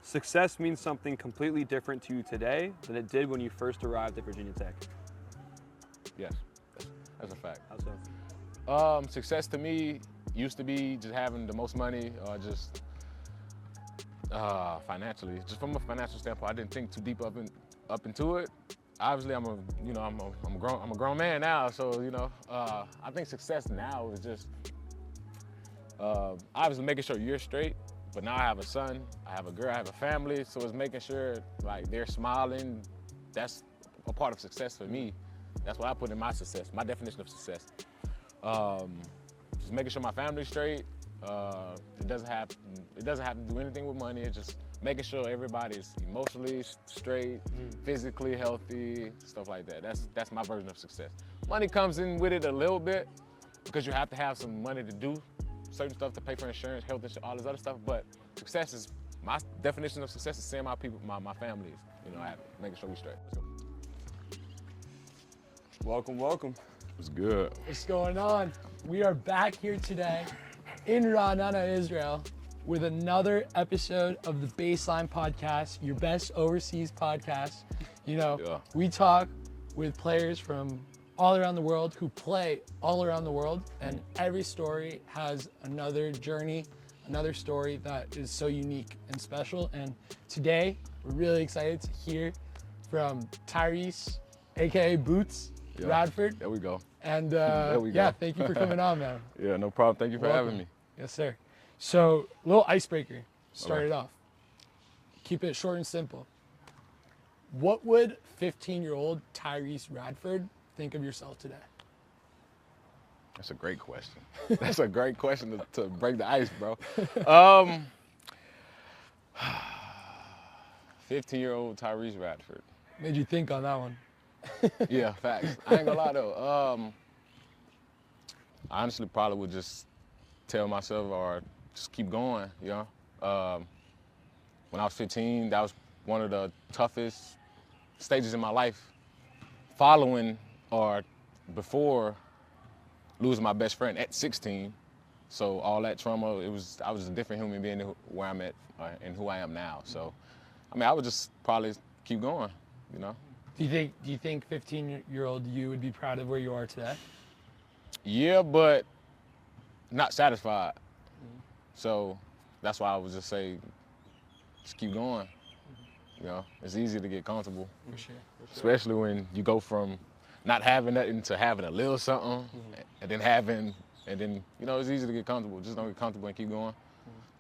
success means something completely different to you today than it did when you first arrived at Virginia Tech. Yes, that's a fact. How so? Success to me used to be just having the most money or just financially. Just from a financial standpoint, I didn't think too deep up into it. Obviously, I'm a grown man now, so I think success now is just obviously making sure you're straight. But now I have a son, I have a girl, I have a family, so it's making sure like they're smiling. That's a part of success for me. That's what I put in my success, my definition of success. Just making sure my family's straight. It doesn't have to do anything with money. It's just making sure everybody's emotionally straight, physically healthy, stuff like that. That's my version of success. Money comes in with it a little bit because you have to have some money to do certain stuff, to pay for insurance, health insurance, all this other stuff. But success is, my definition of success is seeing my people, my family is, happy, making sure we straight. Welcome, welcome. It's good. What's going on? We are back here today in Ra'anana, Israel, with another episode of the Baseline Podcast, your best overseas podcast. We talk with players from all around the world who play all around the world, and every story has another journey, another story that is so unique and special. And today, we're really excited to hear from Tyrese, aka Boots, Radford. There we go. And there we go. thank you for coming on, man. Yeah, no problem. Thank you for having me. Yes, sir. So, little icebreaker. Start it off. Keep it short and simple. What would 15-year-old Tyrese Radford think of yourself today? That's a great question. That's a great question to break the ice, bro. 15-year-old Tyrese Radford. Made you think on that one. Yeah, facts. I ain't gonna lie though. I honestly probably would just tell myself or just keep going, When I was 15, that was one of the toughest stages in my life, following or before losing my best friend at 16. So all that trauma, I was a different human being than where I'm at and who I am now. So, I would just probably keep going, Do you think 15-year-old you would be proud of where you are today? Yeah, but not satisfied. So that's why I would just say, just keep going. It's easy to get comfortable. For sure. Especially when you go from not having nothing to having a little something, and then it's easy to get comfortable. Just don't get comfortable and keep going.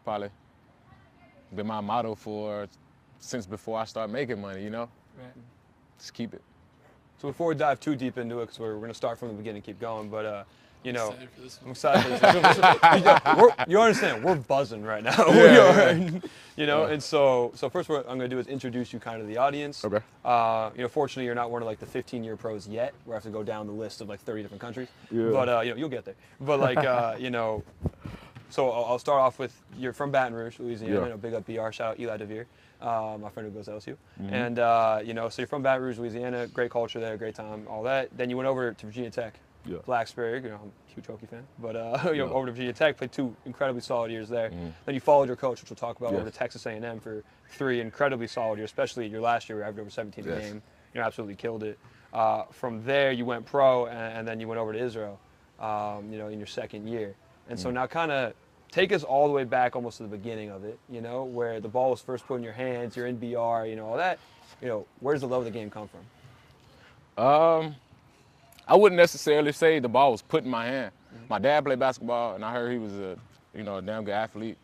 Probably been my motto since before I started making money, Right. Just keep it. So before we dive too deep into it, because we're going to start from the beginning and keep going, but Excited for this one. I'm excited for this. You understand, we're buzzing right now. We are, and so first what I'm going to do is introduce you kind of to the audience. Okay. Fortunately, you're not one of like the 15-year pros yet, where I have to go down the list of like 30 different countries. Yeah. But, you'll get there. But so I'll start off with, you're from Baton Rouge, Louisiana. Yeah. Big up BR, shout out Eli DeVere, my friend who goes to LSU. And, so you're from Baton Rouge, Louisiana, great culture there, great time, all that. Then you went over to Virginia Tech. Yeah. Blacksburg, I'm a huge hockey fan, but over to Virginia Tech, played 2 incredibly solid years there. Then you followed your coach, which we'll talk about, over to Texas A&M for 3 incredibly solid years, especially your last year, where you averaged over 17 a game. Absolutely killed it. From there, you went pro, and then you went over to Israel, in your second year. And so now kind of take us all the way back almost to the beginning of it, where the ball was first put in your hands, you're in BR, all that. Where does the love of the game come from? I wouldn't necessarily say the ball was put in my hand. My dad played basketball, and I heard he was a damn good athlete.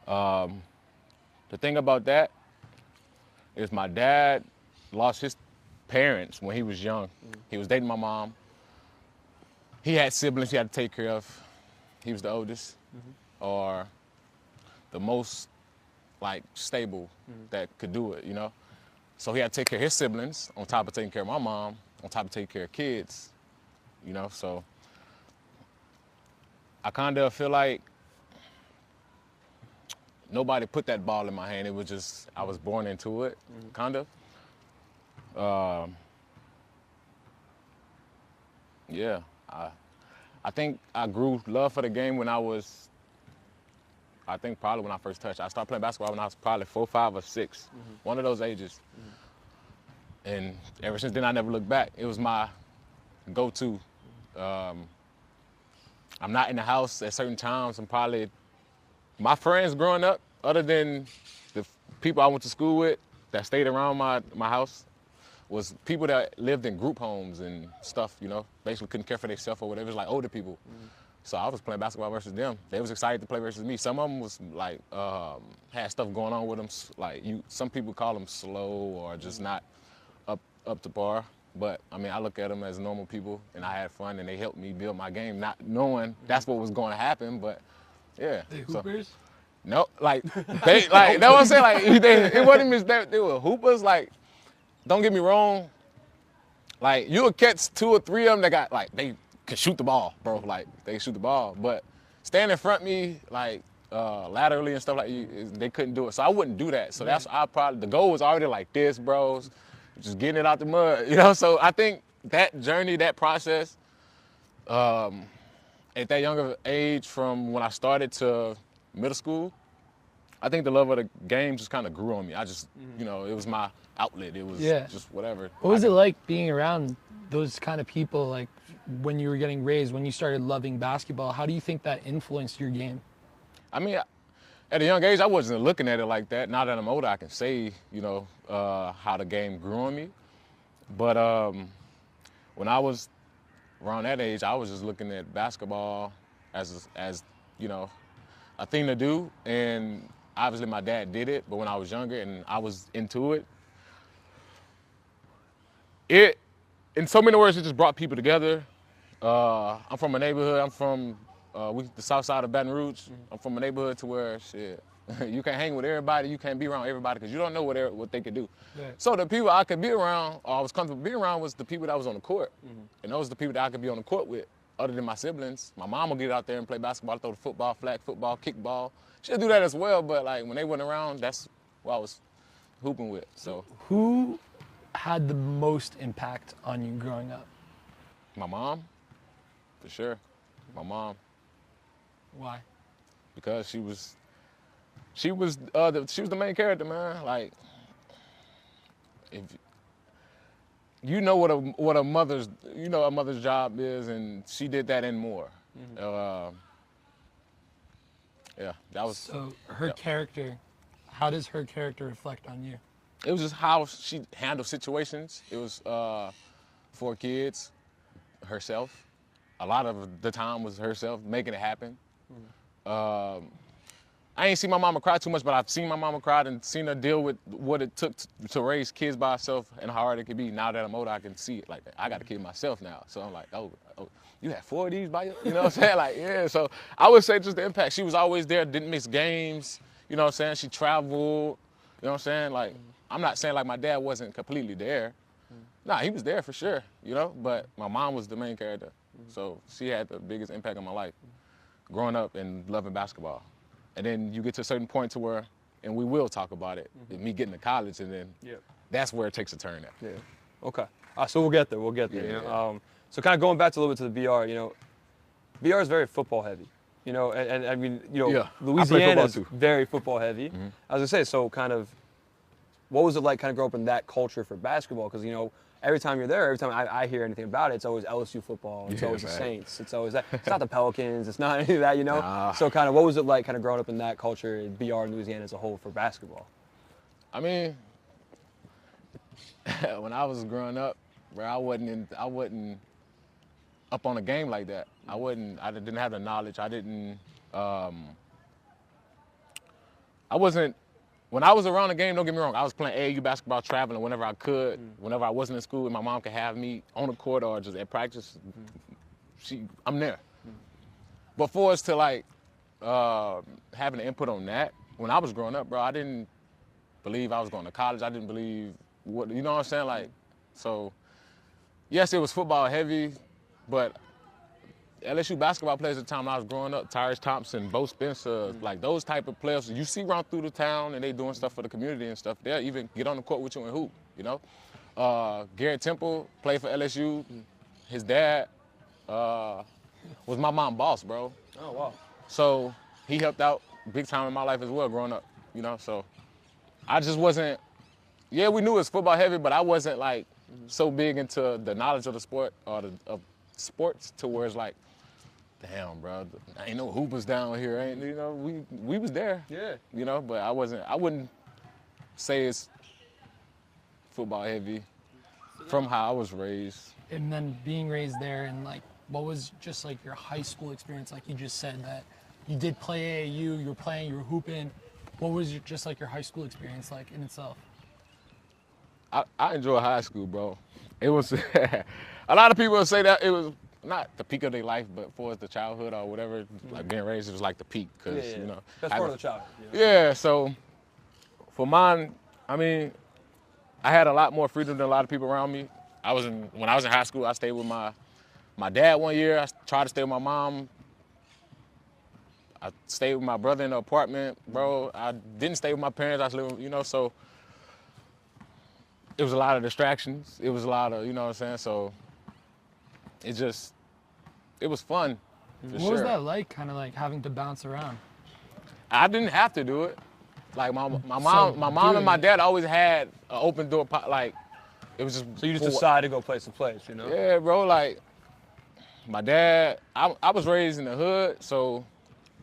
The thing about that is my dad lost his parents when he was young. He was dating my mom. He had siblings he had to take care of. He was the oldest, or the most stable that could do it, So he had to take care of his siblings on top of taking care of my mom, on top of taking care of kids. So I kind of feel like nobody put that ball in my hand. It was just, I was born into it, kind of. I think I grew love for the game when I was I think probably when I first touched. I started playing basketball when I was probably 4, 5, or 6, one of those ages. And ever since then, I never looked back. It was my go-to. I'm not in the house at certain times. I'm probably, my friends growing up, other than the people I went to school with that stayed around my house, was people that lived in group homes and stuff, you know, basically couldn't care for themselves or whatever. It was like older people. So I was playing basketball versus them. They was excited to play versus me. Some of them was like, had stuff going on with them. Like some people call them slow or just not up to par. But I mean, I look at them as normal people, and I had fun, and they helped me build my game, not knowing that's what was going to happen. But yeah. The hoopers? No, like they like that's what I'm saying. Like it wasn't even that they were hoopers. Like, don't get me wrong. Like you'll catch 2 or 3 of them that got like they can shoot the ball, bro. Like they can shoot the ball, but stand in front of me like laterally and stuff like they couldn't do it. So I wouldn't do that. So that's the goal was already like this, bros. Just getting it out the mud, you know? So I think that journey, that process, at that younger age from when I started to middle school, I think the love of the game just kind of grew on me. I just, you know, it was my outlet. It was just whatever. What was it like being around those kind of people, like when you were getting raised, when you started loving basketball? How do you think that influenced your game? I mean, at a young age, I wasn't looking at it like that. Now that I'm older, I can say, you know, how the game grew on me. But when I was around that age, I was just looking at basketball as you know, a thing to do. And obviously my dad did it, but when I was younger and I was into it, in so many words, it just brought people together. I'm from a neighborhood. I'm from the south side of Baton Rouge. I'm from a neighborhood to where, shit, you can't hang with everybody. You can't be around everybody because you don't know what they could do. Yeah. So the people I could be around, or I was comfortable being around, was the people that was on the court. And those are the people that I could be on the court with, other than my siblings. My mom would get out there and play basketball, throw the football, flag football, kickball. She'll do that as well, but like when they weren't around, that's what I was hooping with. So who had the most impact on you growing up? My mom, for sure. My mom. Why? Because she was the main character, man. Like, if you know what a mother's job is, and she did that and more. Yeah, that was. So her character, how does her character reflect on you? It was just how she handled situations. It was 4 kids, herself. A lot of the time was herself making it happen. I ain't seen my mama cry too much, but I've seen my mama cry and seen her deal with what it took to raise kids by herself and how hard it could be. Now that I'm older, I can see it. Like, I got a kid myself now. So I'm like, oh, you had 4 of these by you? You know what I'm saying? Like, yeah. So I would say just the impact. She was always there, didn't miss games. You know what I'm saying? She traveled. You know what I'm saying? Like, I'm not saying like my dad wasn't completely there. Nah, he was there for sure, you know? But my mom was the main character. So she had the biggest impact on my life, growing up and loving basketball. And then you get to a certain point to where, and we will talk about it, me getting to college, and then that's where it takes a turn at. Yeah. Okay. So we'll get there. We'll get there. Yeah, you know? So kind of going back a little bit to the VR, you know, VR is very football heavy. You know, and I mean, you know, Louisiana is very football heavy. I was gonna say, so kind of, what was it like kind of grow up in that culture for basketball? Because, you know, every time you're there, every time I hear anything about it, it's always LSU football. It's always the Saints. It's always that. It's not the Pelicans. It's not any of that, you know? Nah. So kind of what was it like kind of growing up in that culture, BR and Louisiana as a whole for basketball? I mean, when I was growing up, bro, I wasn't up on a game like that. I didn't have the knowledge. When I was around the game, don't get me wrong, I was playing AAU basketball, traveling whenever I could, whenever I wasn't in school, and my mom could have me on the court or just at practice, I'm there. But for us to like, having an input on that, when I was growing up, bro, I didn't believe I was going to college. I didn't believe you know what I'm saying? Like, so, yes, it was football heavy, but LSU basketball players at the time when I was growing up, Tyrese Thompson, Bo Spencer, like those type of players, you see run through the town and they doing stuff for the community and stuff. They'll even get on the court with you and hoop, you know? Garrett Temple played for LSU. His dad was my mom's boss, bro. Oh, wow. So he helped out big time in my life as well growing up, you know, so I just wasn't, we knew it was football heavy, but I wasn't like so big into the knowledge of the sport or of sports to where it's like, damn, bro, ain't no hoopers down here, ain't, you know, we was there, you know, but I wouldn't say it's football heavy from how I was raised. And then being raised there, and like, what was just like your high school experience? Like you just said that you did play AAU, you were playing, you were hooping. What was just like your high school experience like in itself? I enjoy high school, bro. It was, a lot of people say that it was not the peak of their life, but for the childhood or whatever, like being raised, it was like the peak, because, you know. That's part of the childhood. Yeah, so for mine, I mean, I had a lot more freedom than a lot of people around me. When I was in high school, I stayed with my dad one year. I tried to stay with my mom. I stayed with my brother in the apartment, bro. I didn't stay with my parents. I was living, you know, so it was a lot of distractions. It was a lot of, you know what I'm saying? So it was fun. What was that like, kind of like having to bounce around? I didn't have to do it. Like my mom and my dad always had an open door, like it was just. So you just decided to go place to place, you know? Yeah, bro. Like my dad, I was raised in the hood, so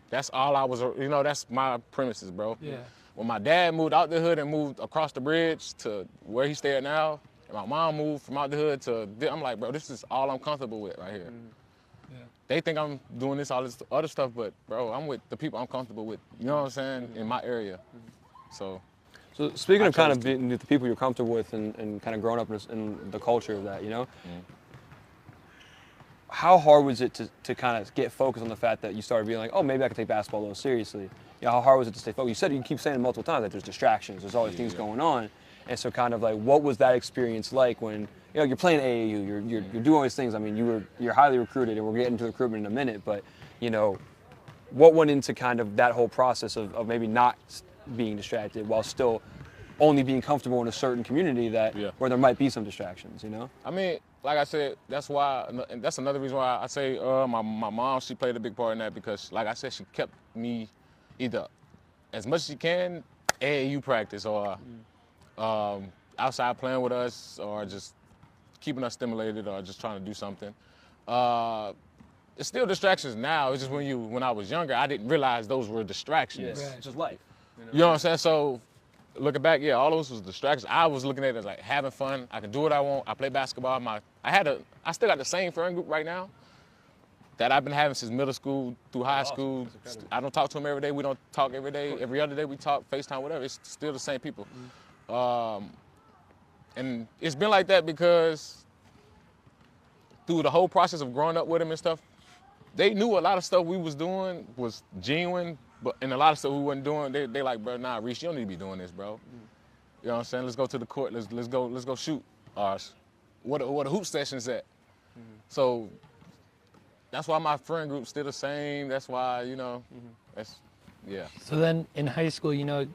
that's all I was. You know, that's my premises, bro. Yeah. When my dad moved out the hood and moved across the bridge to where he stayed now, and my mom moved from out the hood to, I'm like, bro, this is all I'm comfortable with right here. Yeah. They think I'm doing all this other stuff, but bro, I'm with the people I'm comfortable with. You know what I'm saying? In my area. So speaking of kind of being with the people you're comfortable with and kind of growing up in the culture of that, you know, how hard was it to kind of get focused on the fact that you started being like, oh, maybe I can take basketball a little seriously? You know, how hard was it to stay focused? You keep saying it multiple times that there's distractions, there's always things going on. And so kind of like, what was that experience like when, you know, you're playing AAU, you're doing all these things. I mean, you're highly recruited, and we'll get into recruitment in a minute, but, you know, what went into kind of that whole process of maybe not being distracted while still only being comfortable in a certain community where there might be some distractions, you know? I mean, like I said, that's why, and that's another reason why I say my mom, she played a big part in that, because like I said, she kept me either as much as she can, AAU practice, or outside playing with us, or just keeping us stimulated, or just trying to do something. It's still distractions now. It's just when I was younger, I didn't realize those were distractions. Yeah, it's just life. You know what I'm saying? So looking back, yeah, all those was distractions. I was looking at it as like having fun. I can do what I want. I play basketball. I still got the same friend group right now that I've been having since middle school through high school. I don't talk to them every day. We don't talk every day. Every other day we talk, FaceTime, whatever. It's still the same people. And it's been like that because through the whole process of growing up with them and stuff, they knew a lot of stuff we was doing was genuine, and a lot of stuff we wasn't doing, they like, bro, nah, Reese, you don't need to be doing this, bro. You know what I'm saying? Let's go to the court. Let's go shoot. What the hoop sessions at? So that's why my friend group's still the same. That's why, you know, yeah. So then in high school, you know,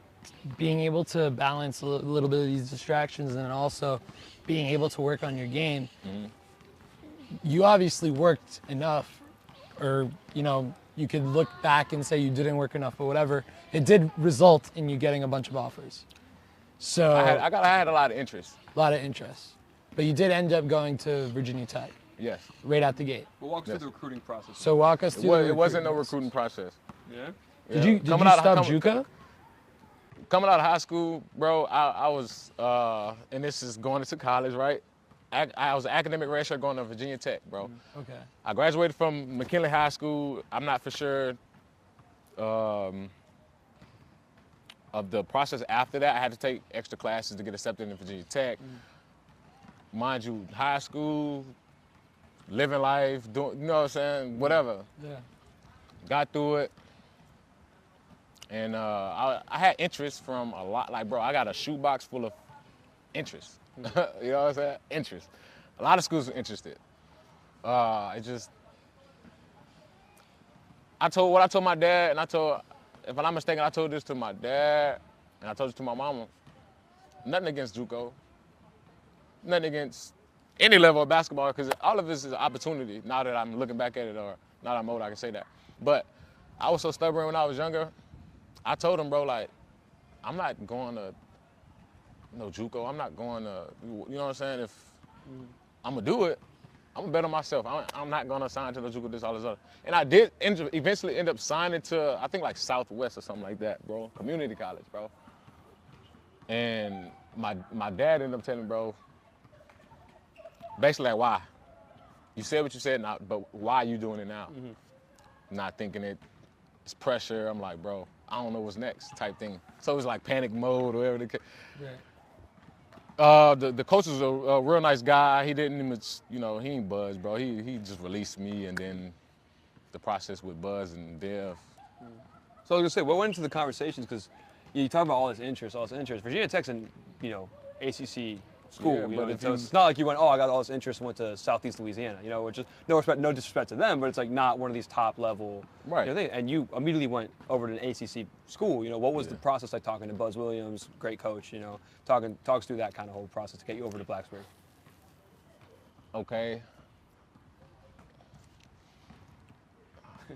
being able to balance a little bit of these distractions and also being able to work on your game, you obviously worked enough, or, you know, you could look back and say you didn't work enough, but whatever. It did result in you getting a bunch of offers. So I had a lot of interest. A lot of interest. But you did end up going to Virginia Tech. Yes. Right out the gate. Well, walk us through the recruiting process. So walk us through It wasn't no recruiting process. Yeah? Did you stop JUCO? Coming out of high school, bro, I was, and this is going into college, right? I was an academic redshirt going to Virginia Tech, bro. Okay. I graduated from McKinley High School. I'm not for sure of the process after that. I had to take extra classes to get accepted in Virginia Tech. Mind you, high school, living life, doing, you know what I'm saying, whatever. Yeah. Got through it. And I had interest from a lot. Like, bro, I got a shoebox full of interest. You know what I'm saying? Interest. A lot of schools were interested. I told my dad, and if I'm not mistaken, I told this to my dad, and I told it to my mama. Nothing against JUCO. Nothing against any level of basketball, because all of this is an opportunity. Now that I'm looking back at it, or now that I'm old, I can say that. But I was so stubborn when I was younger. I told him, bro, like, I'm not going to no JUCO. I'm not going to, you know what I'm saying? If I'm going to do it, I'm going to bet on myself. I'm not going to sign to the JUCO, this, all this other. And I did eventually end up signing to, I think, like Southwest or something like that, bro. Community college, bro. And my dad ended up telling me, bro, basically like, why? You said what you said, now, but why are you doing it now? Not thinking it's pressure. I'm like, bro, I don't know what's next type thing. So it was like panic mode or whatever the case. The coach was a real nice guy. He didn't even, you know, he ain't Buzz, bro. He just released me, and then the process with Buzz and Dev. So I was gonna say, what went into the conversations? Because you talk about all this interest. Virginia Tech's an, you know, ACC school. Yeah, you but know, if so you- it's not like you went, oh, I got all this interest and went to Southeast Louisiana. You know, which is no disrespect to them, but it's like not one of these top level. Right. You know, things. And you immediately went over to an ACC school. You know, what was the process like talking to Buzz Williams, great coach? You know, talks through that kind of whole process to get you over to Blacksburg. Okay.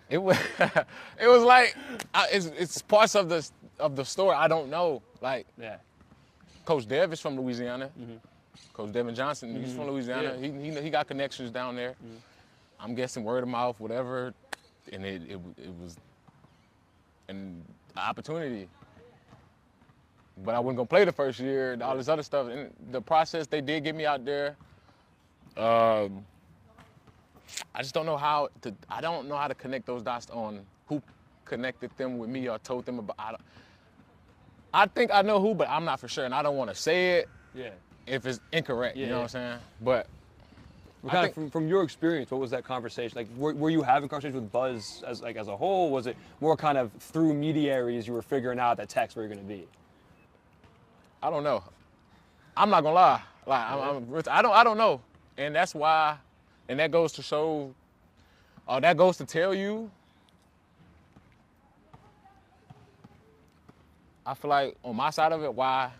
It was it was like it's parts of the story I don't know. Like, Yeah. Coach Dev is from Louisiana. Coach Devin Johnson, he's from Louisiana. Yeah. He got connections down there. I'm guessing word of mouth, whatever, and it was an opportunity. But I wasn't gonna play the first year and all this other stuff. And the process, they did get me out there. I just don't know how to connect those dots on who connected them with me or told them about. I think I know who, but I'm not for sure, and I don't want to say it if it's incorrect. You know what I'm saying? But Well, kind of from your experience, what was that conversation like? Were you having conversations with Buzz as a whole? Was it more kind of through mediaries you were figuring out that Tech's where you're going to be? I don't know. I'm not gonna lie. Like I don't know, and that's why, and that goes to show, that goes to tell you. I feel like on my side of it, why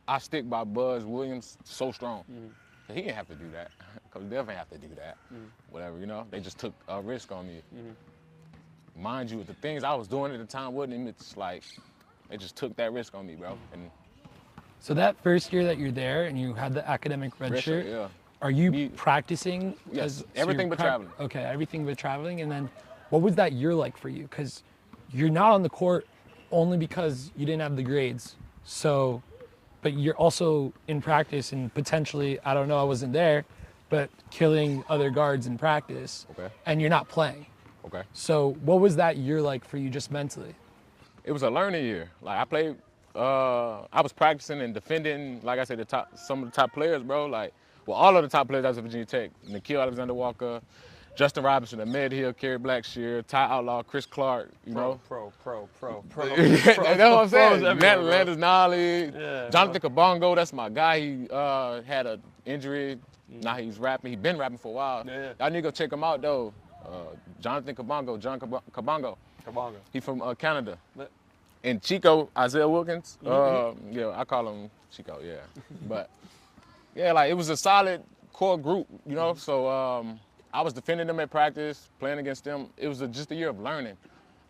I stick by Buzz Williams so strong. He didn't have to do that. Coach Dev didn't have to do that. Whatever, you know. They just took a risk on me. Mind you, the things I was doing at the time wasn't even, it's like, they just took that risk on me, bro. And So that first year that you're there and you had the academic red shirt, yeah. are you practicing? Yes, so everything you're but traveling. Okay, everything but traveling. And then what was that year like for you? Because you're not on the court only because you didn't have the grades. So, but you're also in practice and potentially, I don't know, I wasn't there, but killing other guards in practice. Okay. And you're not playing. Okay. So what was that year like for you just mentally? It was a learning year. Like I played, I was practicing and defending, like I said, some of the top players, bro. Like, well, all of the top players out of Virginia Tech. Nikhil Alexander Walker, Justin Robinson, Ahmed Hill, Kerry Blackshear, Ty Outlaw, Chris Clark, you know. Pro. That's what I'm saying. Landis Nolly, Yeah, Jonathan Kabongo, that's my guy. He had an injury. Now he's rapping. He's been rapping for a while. Yeah. Y'all need to go check him out, though. Jonathan Kabongo, Kabongo. Kabongo. He from Canada. But- And Chico, Isaiah Wilkins. Yeah, I call him Chico, yeah. But, yeah, like, it was a solid core group, you know? So I was defending them at practice, playing against them. It was just a year of learning.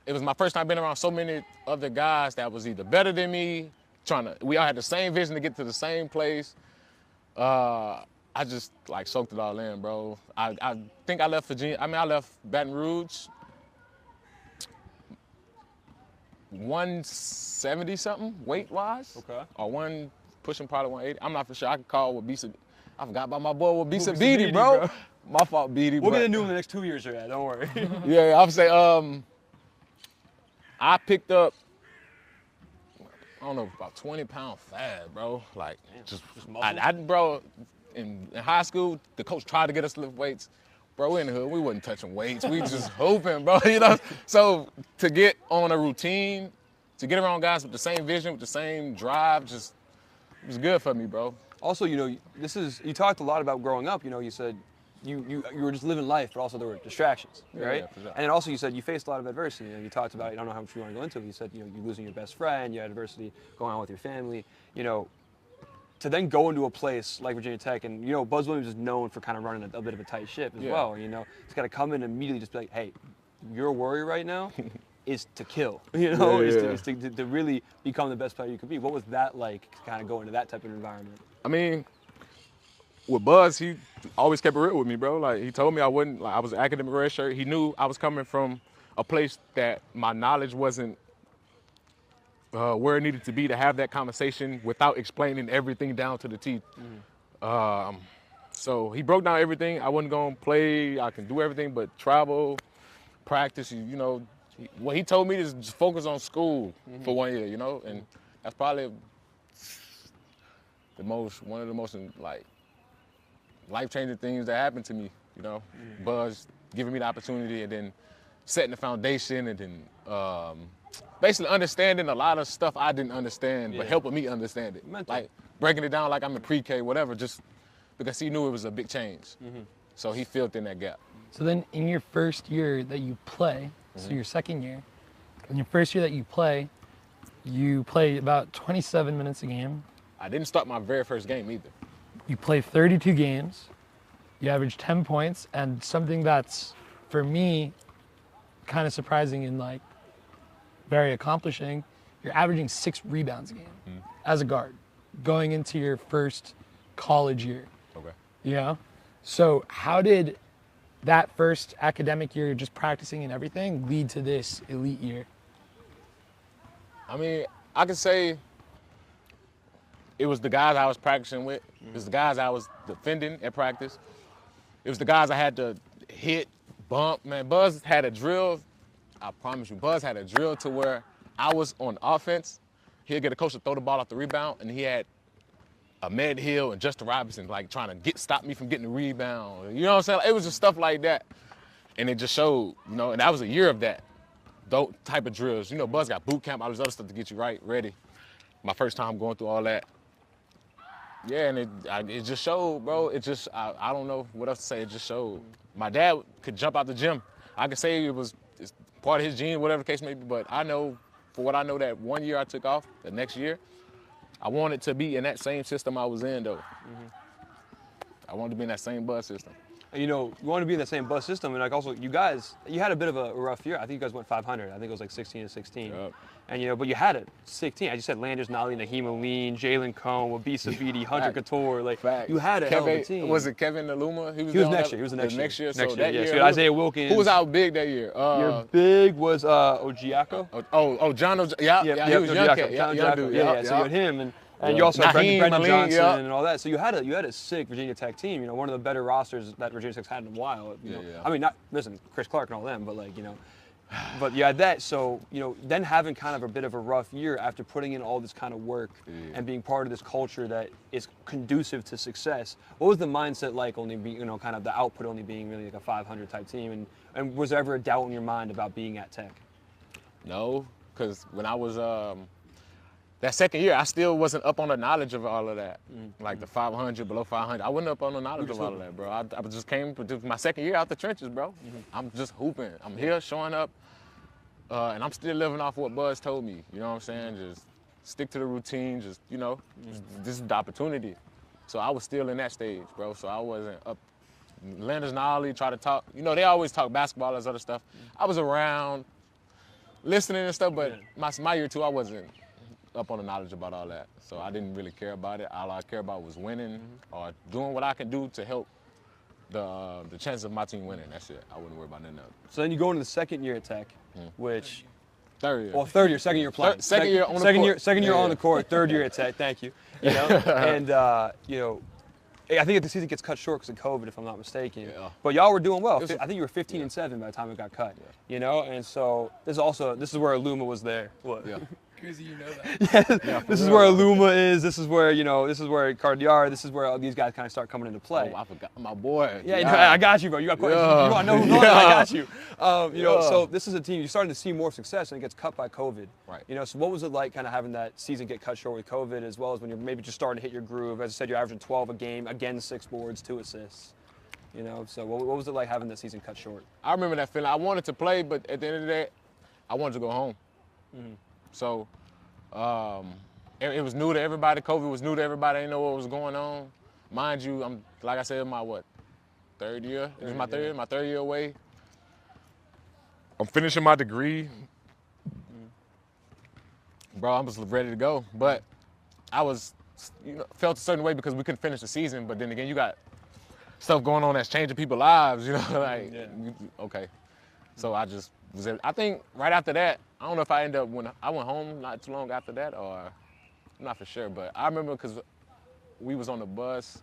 It was my first time being around so many other guys that was either better than me, we all had the same vision to get to the same place. I just, like, soaked it all in, bro. I think I left I left Baton Rouge 170 something weight-wise. Okay. Or pushing probably 180. I'm not for sure. I could call Wabisa. I forgot about my boy Wabisa Wabisa Beatty, Beatty, bro. bro. My fault, Beatty. We'll but- get into him in the next 2 years you're at, don't worry. Yeah, I would say I picked up, I don't know, about 20-pound fat, bro. Like, just muscle? bro, in high school, the coach tried to get us to lift weights. Bro, we in the hood, we wasn't touching weights. We just hooping, bro, you know? So to get on a routine, to get around guys with the same vision, with the same drive, it was good for me, bro. Also, you know, you talked a lot about growing up. You know, you said you were just living life, but also there were distractions, right? Yeah, for sure. And then also you said you faced a lot of adversity. You know, you talked about, I don't know how much you want to go into it. You said, you know, you losing your best friend, you had adversity going on with your family. You know, to then go into a place like Virginia Tech, and you know, Buzz Williams is known for kind of running a bit of a tight ship as well. You know, he's got to come in and immediately just be like, hey, you're a Warrior right now. is to kill, you know, Yeah, is to really become the best player you could be. What was that like, kind of go into that type of environment? I mean, with Buzz, he always kept it real with me, bro. Like, he told me I wouldn't, like, I was an academic red shirt. He knew I was coming from a place that my knowledge wasn't where it needed to be to have that conversation without explaining everything down to the T. So he broke down everything. I wasn't gonna play. I can do everything but travel, practice. You know, what he told me is just focus on school for 1 year. You know, and that's probably one of the most like life-changing things that happened to me. You know, Buzz giving me the opportunity and then setting the foundation and then basically understanding a lot of stuff I didn't understand, but helping me understand it. Mental. Like breaking it down like I'm in pre-K, whatever, just because he knew it was a big change. So he filled in that gap. So then in your first year that you play, so your second year, in your first year that you play about 27 minutes a game. I didn't start my very first game either. You play 32 games, you average 10 points, and something that's, for me, kind of surprising and like very accomplishing, you're averaging 6 rebounds a game as a guard going into your first college year. Okay. You know? So how did that first academic year, just practicing and everything, lead to this elite year? I mean, I could say it was the guys I was practicing with. It was the guys I was defending at practice. It was the guys I had to hit, bump. Man, Buzz had a drill. I promise you, Buzz had a drill to where I was on offense. He'd get a coach to throw the ball off the rebound, and he had Ahmed Hill and Justin Robinson like trying to stop me from getting the rebound. You know what I'm saying? It was just stuff like that. And it just showed, you know, and that was a year of that. Those type of drills. You know, Buzz got boot camp, all this other stuff to get you right, ready. My first time going through all that. Yeah, and it just showed, bro. It just, I don't know what else to say. It just showed. My dad could jump out the gym. I could say it's part of his gene, whatever the case may be, but I know, for what I know, that 1 year I took off, the next year, I wanted to be in that same system I was in, though. I wanted to be in that same bus system. And, you know, you want to be in the same bus system, and like also you guys, you had a bit of a rough year. I think you guys went 500. I think it was like 16-16. Yep. And you know, but you had it 16. As you said, Landers, Nolly, Naheem Aline, Jalen Cone, Wabisa Beatty, Hunter Couture. Like Facts. you had a hell of a team. Was it Kevin Naluma? He was next year. He was the next year. Next year. Next So year, that yeah. year, So you had Isaiah Wilkins. Who was out big that year? Your big was Ojiako. John. He was young cat. Young dude. Yeah. So you had him and you also had Naheem, Brendan Aline, Johnson and all that. So you had a sick Virginia Tech team. You know, one of the better rosters that Virginia Tech's had in a while. You know? I mean, listen, Chris Clark and all them, but like, you know. But you had that, so, you know, then having kind of a bit of a rough year after putting in all this kind of work and being part of this culture that is conducive to success, what was the mindset like only being, you know, kind of the output only being really like a 500 type team? And was there ever a doubt in your mind about being at Tech? No, because when I was, that second year, I still wasn't up on the knowledge of all of that. Like the 500, below 500. I wasn't up on the knowledge of all of that, bro. I just came to my second year out the trenches, bro. I'm just hooping. I'm here showing up, and I'm still living off what Buzz told me. You know what I'm saying? Just stick to the routine. Just, you know, this is the opportunity. So I was still in that stage, bro. So I wasn't up. Landers and Ollie try to talk. You know, they always talk basketball and other stuff. I was around, listening and stuff, but my year two, I wasn't up on the knowledge about all that. So I didn't really care about it. All I care about was winning or doing what I can do to help the chances of my team winning. That's it. I wouldn't worry about nothing else. So then you go into the second year at Tech, which... Third year. Well, third year, second year playing. Second year on the court. Second year on the court, third year at Tech, thank you. You know, and, you know, I think the season gets cut short because of COVID, if I'm not mistaken. Yeah. But y'all were doing well. I think you were 15-7 by the time it got cut. You know, and so this is where Aluma was there. What? Yeah. Crazy, you know that. This is where Aluma is. This is where, you know, this is where Cardiar. This is where all these guys kind of start coming into play. Oh, I forgot my boy. Yeah, you know, I got you, bro. You got questions. You want to know who's on it? I got you. You know, so this is a team. You're starting to see more success, and it gets cut by COVID. Right. You know, so what was it like, kind of having that season get cut short with COVID, as well as when you're maybe just starting to hit your groove? As I said, you're averaging 12 a game, again 6 boards, 2 assists. You know, so what was it like having that season cut short? I remember that feeling. I wanted to play, but at the end of the day, I wanted to go home. So. It was new to everybody. COVID was new to everybody. I didn't know what was going on. Mind you, I'm, like I said, my third year? This is my third year away. I'm finishing my degree. bro, I was ready to go. But I was, felt a certain way because we couldn't finish the season. But then again, you got stuff going on that's changing people's lives, like, okay. So I just was, I think right after that, I don't know if I ended up, when I went home not too long after that, or I'm not for sure, but I remember because we was on the bus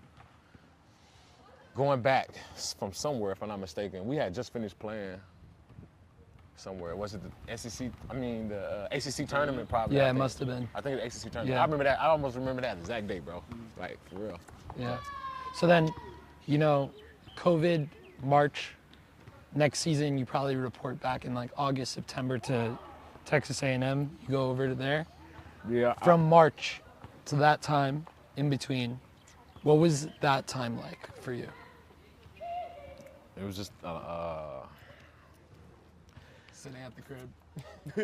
going back from somewhere, if I'm not mistaken. We had just finished playing somewhere. Was it the SEC, the ACC tournament probably? Yeah, it must have been. I think the ACC tournament. Yeah. I remember that, I almost remember that exact day, bro. Like, for real. Yeah. So then, COVID, March, next season you probably report back in like August, September to Texas A&M. You go over to there. Yeah. From March to that time in between, what was that time like for you? It was just, Sitting at the crib.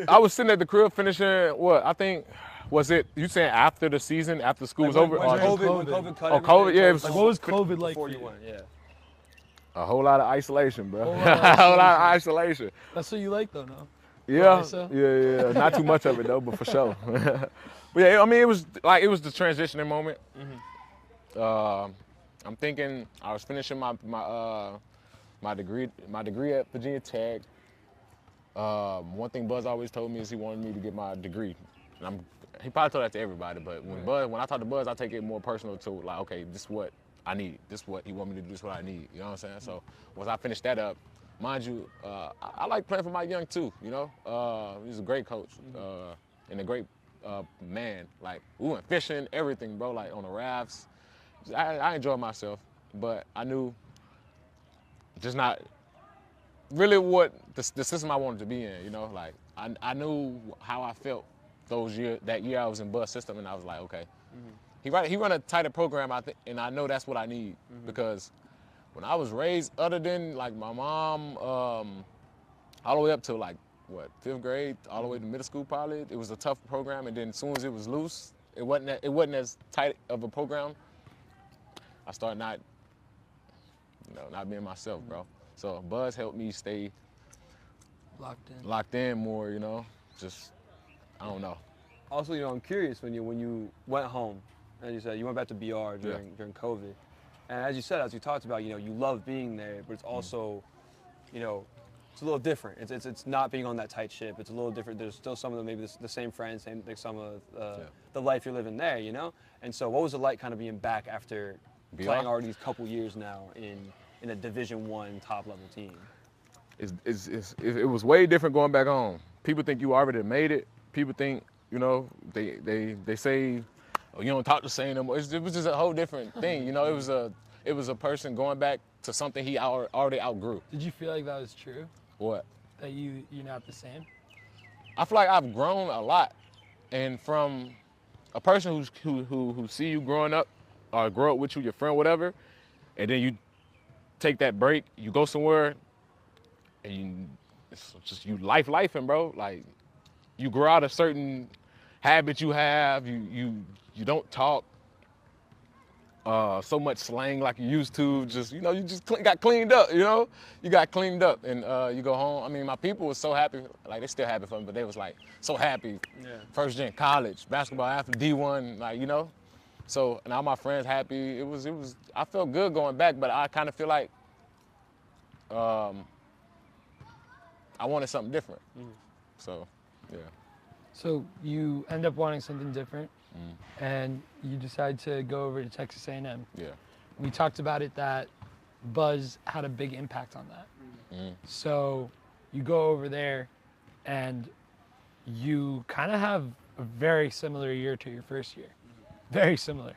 I was sitting at the crib finishing, I think, was it, you saying after the season, after school was over? When COVID cut Oh, COVID, yeah. It was, Like, what was COVID like before for you you? went? Yeah. a whole lot of isolation, bro. Whole A lot of whole lot of isolation. That's what you like though, no? Yeah, so? yeah. Not too much of it though, but for sure. But yeah, it was the transitioning moment. I'm thinking I was finishing my degree at Virginia Tech. One thing Buzz always told me is he wanted me to get my degree. And he probably told that to everybody, but when I talk to Buzz, I take it more personal to like, okay, this is what I need. This is what he want me to do. This is what I need. You know what I'm saying? So once I finished that up, mind you, I like playing for Mike Young too. He's a great coach and a great man. Like, we went fishing, everything, bro. Like on the rafts. I enjoyed myself, but I knew just not really what the system I wanted to be in. Like I knew how I felt that year I was in Buzz system, and I was like, okay. He run a tighter program, I think, and I know that's what I need because when I was raised, other than like my mom, all the way up to like 5th grade, all the way to middle school probably, it was a tough program, and then as soon as it was loose, it wasn't as tight of a program. I started not being myself, bro. So Buzz helped me stay locked in more, just, I don't know. Also, I'm curious when you went home, as you said, you went back to BR during COVID. And as you said, as you talked about, you love being there, but it's also, it's a little different. It's not being on that tight ship. It's a little different. There's still some of the maybe the same friends, some of the life you're living there, And so what was it like kind of being back after playing already these couple years now in a Division I top level team? It was way different going back home. People think you already made it. People think, they say, oh, you don't talk the same no more. It was just a whole different thing. It was a person going back to something he already outgrew. Did you feel like that was true? What? That you're not the same? I feel like I've grown a lot, and from a person who see you growing up, or grow up with you, your friend, whatever, and then you take that break, you go somewhere, and it's just you lifing, bro. Like, you grow out a certain habit you have. You don't talk so much slang like you used to. Just you just got cleaned up. You got cleaned up, and you go home. My people was so happy. Like, they still happy for me, but they was like so happy. Yeah. First gen college basketball athlete, D1, like So now my friends happy. It was. I felt good going back, but I kind of feel like I wanted something different. So, yeah. So you end up wanting something different, and you decide to go over to Texas A&M. Yeah. We talked about it that Buzz had a big impact on that. So you go over there, and you kind of have a very similar year to your first year. Very similar.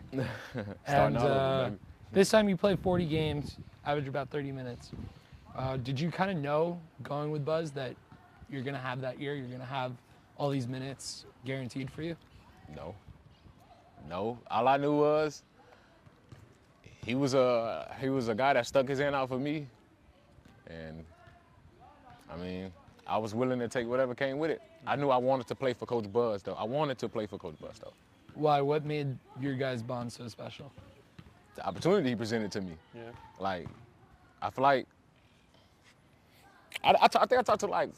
And this time you played 40 games, average about 30 minutes. Did you kind of know going with Buzz that you're going to have that year, you're going to have all these minutes guaranteed for you? No. All I knew was he was a guy that stuck his hand out for me, and I was willing to take whatever came with it. I knew I wanted to play for Coach Buzz, though. Why? What made your guys' bond so special? The opportunity he presented to me. Yeah. Like, I feel like I think I talked to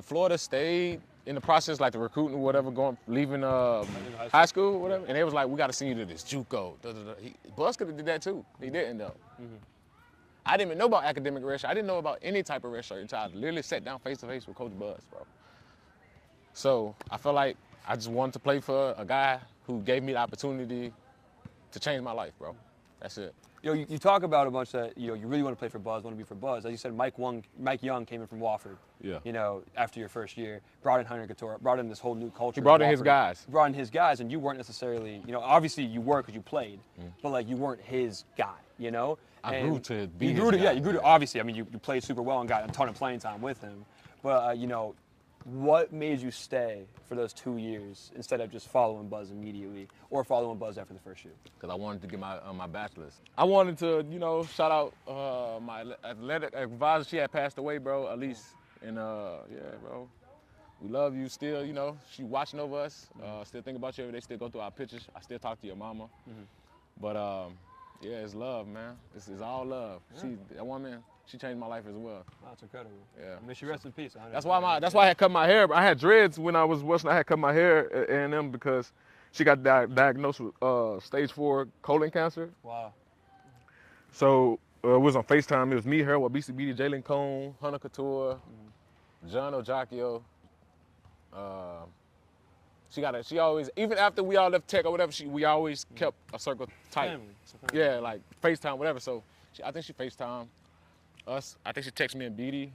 Florida State, in the process, like the recruiting or whatever, leaving high school or whatever, and they was like, we got to send you to this JUCO. Buzz could have did that too. He didn't though. I didn't even know about academic redshirt. I didn't know about any type of redshirt until I literally sat down face to face with Coach Buzz, bro. So I felt like I just wanted to play for a guy who gave me the opportunity to change my life, bro. That's it. You talk about a bunch that you really want to play for Buzz, want to be for Buzz. As you said, Mike Young came in from Wofford. Yeah. After your first year, brought in Hunter Couture, brought in this whole new culture. He brought in his guys. Brought in his guys, and you weren't necessarily, obviously you were because you played, but like you weren't his guy, I grew to be you grew to obviously. I mean, you played super well and got a ton of playing time with him, but what made you stay for those 2 years instead of just following Buzz immediately or following Buzz after the first year? Because I wanted to get my bachelor's. I wanted to, shout out my athletic advisor. She had passed away, bro, at least. And, yeah, bro, we love you still, She watching over us. Still think about you every day. Still go through our pictures. I still talk to your mama. But, yeah, it's love, man. It's all love. Yeah. That woman, she changed my life as well. That's incredible. Yeah. I mean, she rests in peace. That's why I had cut my hair. I had dreads when I was Western. I had cut my hair at A&M because she got diagnosed with stage 4 colon cancer. Wow. So it was on FaceTime. It was me, her, with BCBD, Jalen Cone, Hunter Couture, John Ojakio. She always, even after we all left tech or whatever, we always kept a circle tight. Family. Yeah, like FaceTime, whatever. So I think she FaceTime us. I think she texted me and BD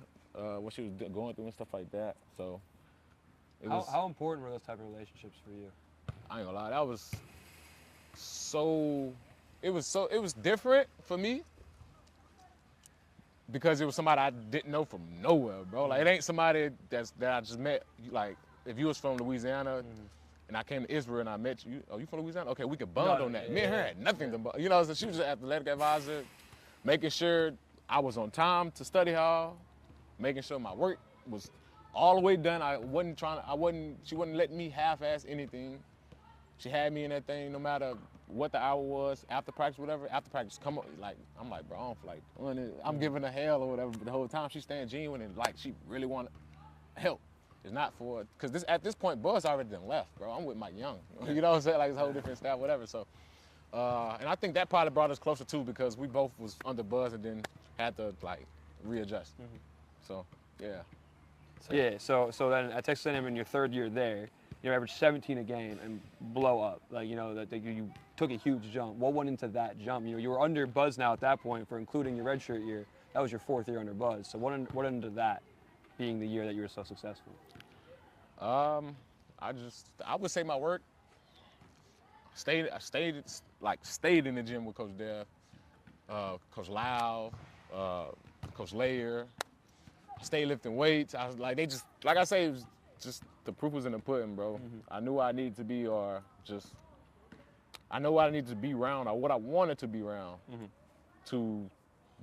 what she was going through and stuff like that. So how important were those type of relationships for you? I ain't gonna lie, that was it was different for me because it was somebody I didn't know from nowhere, bro. Like it ain't somebody that I just met. Like if you was from Louisiana and I came to Israel and I met you, oh, you from Louisiana? Okay, we could bond on that. Me and her had nothing to bond. So she was an athletic advisor, making sure I was on time to study hall, making sure my work was all the way done. She wasn't letting me half-ass anything. She had me in that thing no matter what the hour was, after practice, whatever. After practice, come on, I'm like, bro, I don't feel like doing it. I'm giving her hell or whatever, but the whole time she's staying genuine and like she really want help. It's not for, because at this point, Buzz already done left, bro. I'm with Mike Young. You know what I'm saying? Like it's a whole different style, whatever. So, and I think that probably brought us closer too because we both was under Buzz and then had to like readjust. So, yeah. So then at Texas A&M in your third year there, you averaged 17 a game and blow up. Like, that you took a huge jump. What went into that jump? You were under Buzz now at that point for including your redshirt year. That was your 4th year under Buzz. So what into that being the year that you were so successful? I would say my work stayed in the gym with Coach Dev, Coach Lau, Coach Layer. Stay lifting weights. I was like, like I say, it was just the proof was in the pudding, bro. I knew where I needed to be, I know what I needed to be around, or what I wanted to be around, to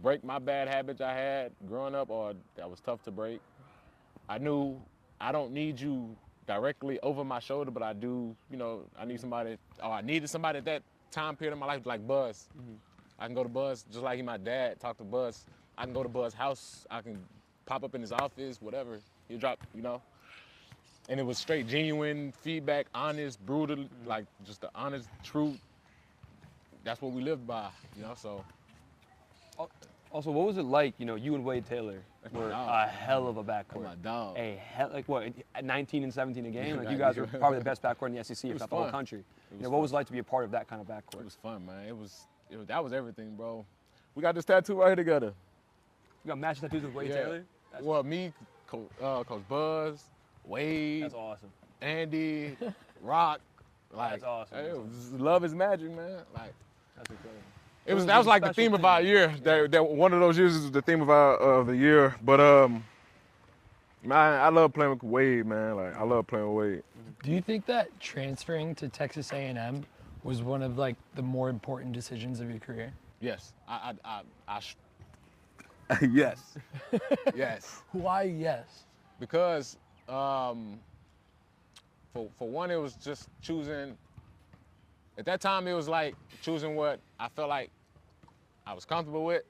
break my bad habits I had growing up, or that was tough to break. I knew I don't need you directly over my shoulder, but I do, I need somebody, or I needed somebody at that time period of my life, like Buzz. I can go to Buzz, just like my dad, talk to Buzz. I can go to Buzz's house, I can pop up in his office, whatever. He'll drop, And it was straight, genuine feedback, honest, brutal, like just the honest truth. That's what we lived by, so. Also, what was it like, you and Wade Taylor were a hell of a backcourt. That's my dog. Like what, 19 and 17 a game? Like you guys were probably the best backcourt in the SEC, if not the whole country. What was it like to be a part of that kind of backcourt? It was fun, man. That was everything, bro. We got this tattoo right here together. You got matching tattoos with Wade Taylor? Well, me, Coach Buzz, Wade. That's awesome. Andy, Rock. That's awesome. Love is magic, man. Like, that's incredible. That was like the theme of our year. That one of those years is the theme of the year. But man, I love playing with Wade, man. Like I love playing with Wade. Do you think that transferring to Texas A&M was one of like the more important decisions of your career? Yes. Yes. Yes. Why yes? Because for one, it was just choosing. At that time, it was like choosing what I felt like I was comfortable with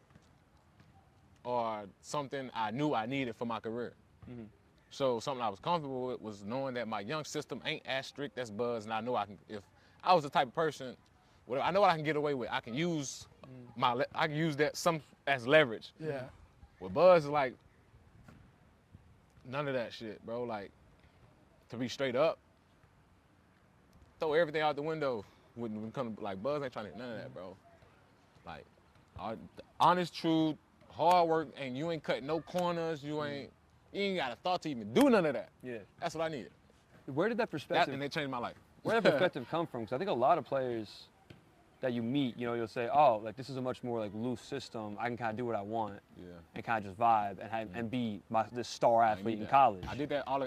or something I knew I needed for my career. So something I was comfortable with was knowing that my young system ain't as strict as Buzz, and I know I can. If I was the type of person, whatever, I know what I can get away with. I can use I can use that some as leverage. Yeah. With Buzz is like none of that shit, bro. Like to be straight up, throw everything out the window when it comes to, like Buzz ain't trying to hit none of that, bro. Like honest truth, hard work, and you ain't cutting no corners. You ain't got a thought to even do none of that. Yeah. That's what I needed. Where did that perspective? And it changed my life. Where did that perspective come from? Because I think a lot of players that you meet, you know, you'll say, oh, like this is a much more like loose system. I can kind of do what I want. Yeah. And kind of just vibe and be this star athlete in college. I did that all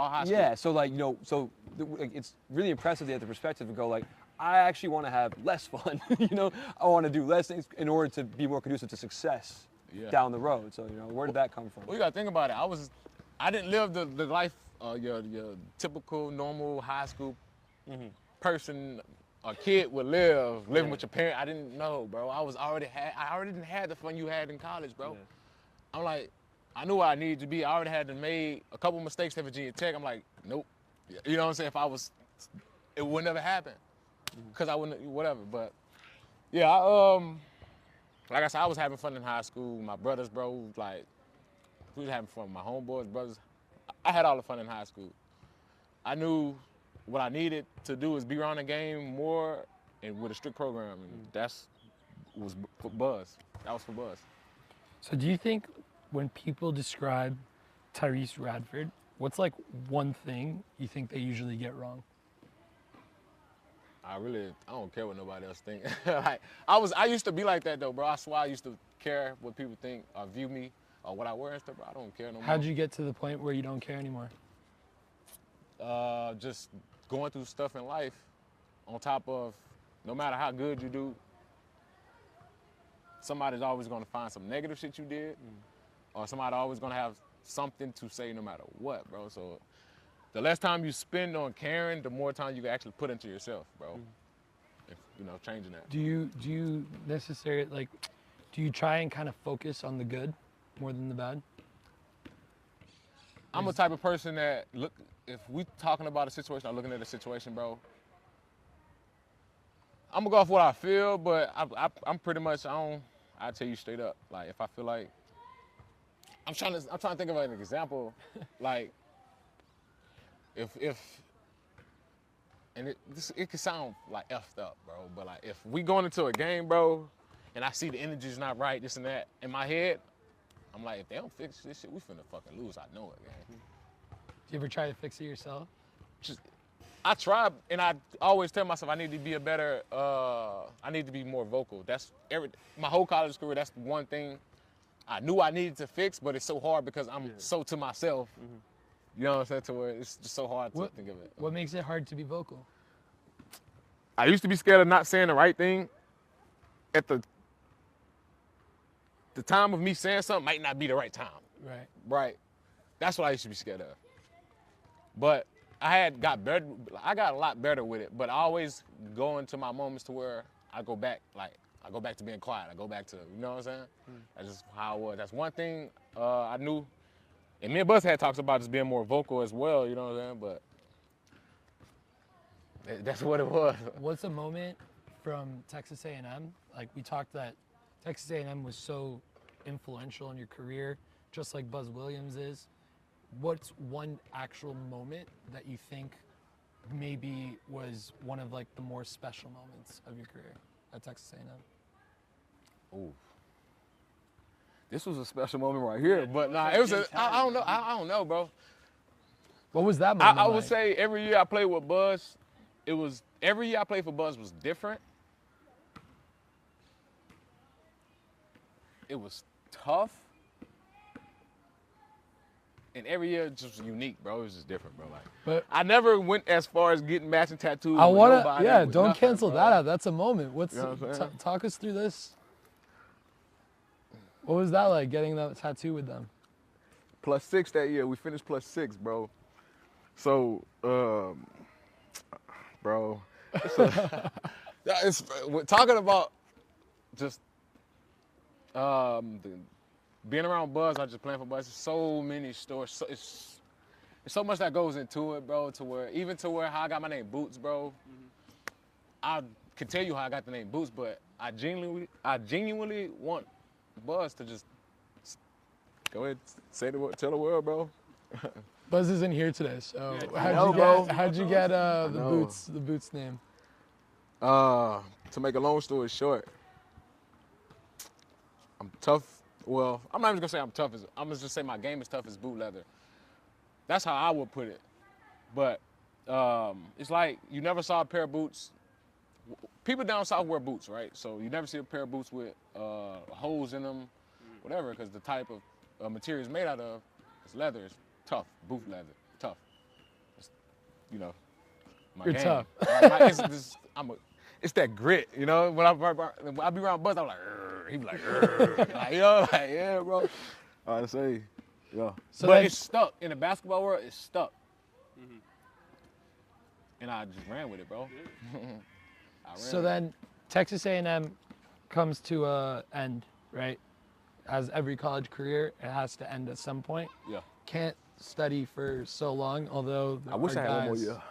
high school. Yeah. So like, you know, it's really impressive to have the perspective to go like, I actually want to have less fun. You know, I want to do less things in order to be more conducive to success down the road. So, you know, where did that come from? Well, you got to think about it. I didn't live the life your typical normal high school person or kid would living with your parent. I didn't know, bro. I already didn't have the fun you had in college, bro. Yeah. I'm like, I knew where I needed to be. I already had made a couple mistakes at Virginia Tech. I'm like, nope. You know what I'm saying? It would never happen. Because I wouldn't, whatever. But yeah, like I said, I was having fun in high school. My brothers, bro, like, we was having fun. My homeboys, brothers. I had all the fun in high school. I knew what I needed to do is be around the game more and with a strict program. And was for Buzz. That was for Buzz. So do you think when people describe Tyrese Radford, what's like one thing you think they usually get wrong? I don't care what nobody else think. Like, I used to be like that though, bro. I swear I used to care what people think or view me or what I wear and stuff, bro. I don't care no more. How'd you get to the point where you don't care anymore? Just going through stuff in life on top of no matter how good you do, somebody's always gonna find some negative shit you did or somebody's always gonna have something to say no matter what, bro. So the less time you spend on caring, the more time you can actually put into yourself, bro. If, you know, changing that. Do you necessarily, like, do you try and kind of focus on the good more than the bad? I'm a type of person that, if we talking about a situation or looking at a situation, bro, I'm gonna go off what I feel, but I'm pretty much, I'll tell you straight up. Like, if I feel like, I'm trying to think of an example, like, and it could sound like effed up, bro, but like if we going into a game, bro, and I see the energy's not right, this and that, in my head, I'm like, if they don't fix this shit, we finna fucking lose. I know it, man. Do you ever try to fix it yourself? I try, and I always tell myself I need to be I need to be more vocal. My whole college career, that's one thing I knew I needed to fix, but it's so hard because I'm so to myself. You know what I'm saying? To where it's just so hard to think of it. What makes it hard to be vocal? I used to be scared of not saying the right thing. At the time of me saying something might not be the right time. Right. Right. That's what I used to be scared of. But I got better. I got a lot better with it. But I always go into my moments to where I go back to being quiet. I go back to, you know what I'm saying? That's just how I was. That's one thing I knew. And me and Buzz had talks about just being more vocal as well, you know what I'm saying? But that's what it was. What's a moment from Texas A&M? Like, we talked that Texas A&M was so influential in your career, just like Buzz Williams is. What's one actual moment that you think maybe was one of like the more special moments of your career at Texas A&M? Ooh. This was a special moment right here, but nah, it was I don't know, bro. What was that moment I would say every year I played with Buzz, every year I played for Buzz was different. It was tough. And every year just unique, bro. It was just different, bro. Like, but I never went as far as getting matching tattoos. I want to, don't cancel that out. That's a moment. Talk us through this. What was that like, getting that tattoo with them? +6 that year. We finished +6, bro. So, bro, it's talking about just being around Buzz. I just playing for Buzz. So many stories. so much that goes into it, bro, to where how I got my name Boots, bro. I can tell you how I got the name Boots, but I genuinely want Buzz to just go ahead, tell the world, bro. Buzz isn't here today, so Yeah, how'd you get the Boots name? To make a long story short, I'm tough. Well, I'm not even gonna say I'm tough. I'm gonna just say my game is tough as boot leather. That's how I would put it. But it's like you never saw a pair of boots. People down south wear boots, right? So you never see a pair of boots with holes in them, whatever, because the type of material it's made out of is leather. It's tough, boot leather, tough. It's, you know, my You're game. tough. It's that grit, you know. When I be around Buzz, I'm like, he be like, like, yeah, bro. I say, yeah. So but it's stuck in the basketball world. It's stuck, and I just ran with it, bro. So then, Texas A&M comes to an end, right? As every college career, it has to end at some point. Yeah. Can't study for so long, although I wish I had 1 more year.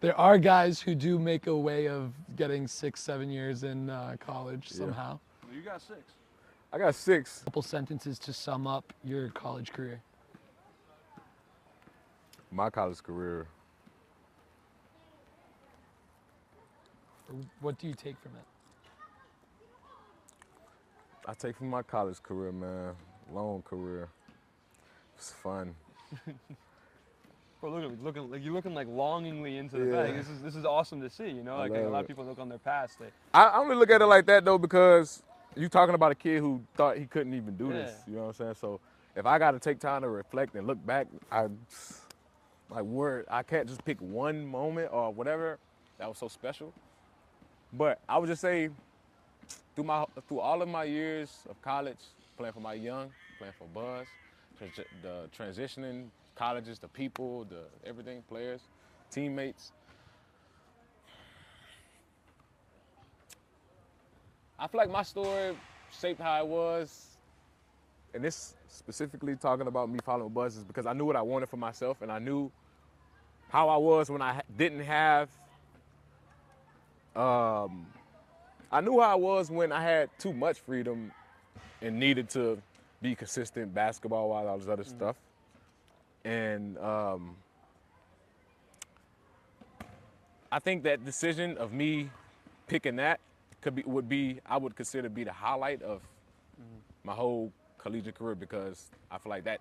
There are guys who do make a way of getting 6-7 years in college somehow. Well, you got 6. I got 6. Couple sentences to sum up your college career. My college career. What do you take from it? I take from my college career, man. Long career. It's fun. Bro, you're looking like longingly into the Yeah. bag. This is awesome to see, you know. Like a lot of people look on their past. I only look at it like that though because you talking about a kid who thought he couldn't even do this. You know what I'm saying? So if I got to take time to reflect and look back, I can't just pick one moment or whatever that was so special. But I would just say through all of my years of college, playing for my young, playing for Buzz, the transitioning colleges, the people, the everything, players, teammates. I feel like my story shaped how I was, and this specifically talking about me following Buzz is because I knew what I wanted for myself, and I knew how I was when I didn't have. I knew how I was when I had too much freedom and needed to be consistent basketball-wise, all this other stuff. And I think that decision of me picking that I would consider be the highlight of my whole collegiate career because I feel like that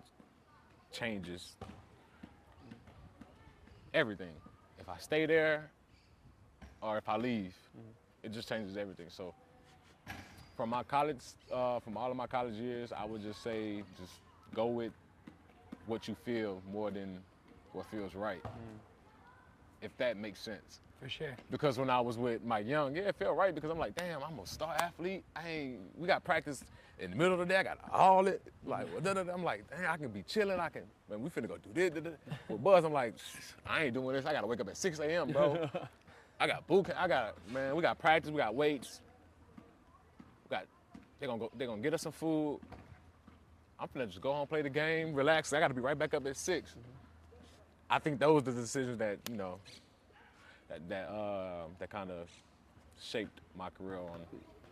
changes everything. If I stay there or if I leave, it just changes everything. So from all of my college years, I would just say just go with what you feel more than what feels right, if that makes sense. For sure. Because when I was with Mike Young, yeah, it felt right because I'm like, damn, I'm a star athlete. We got practice in the middle of the day. I got all it. Like, I'm like, damn, I can be chilling. Man, we finna go do this. With Buzz, I'm like, I ain't doing this. I gotta wake up at 6 a.m., bro. I got boot camp. We got practice. We got weights. They're gonna get us some food. I'm finna just go home, play the game, relax. I gotta be right back up at 6. I think those are the decisions that, you know, that kind of shaped my career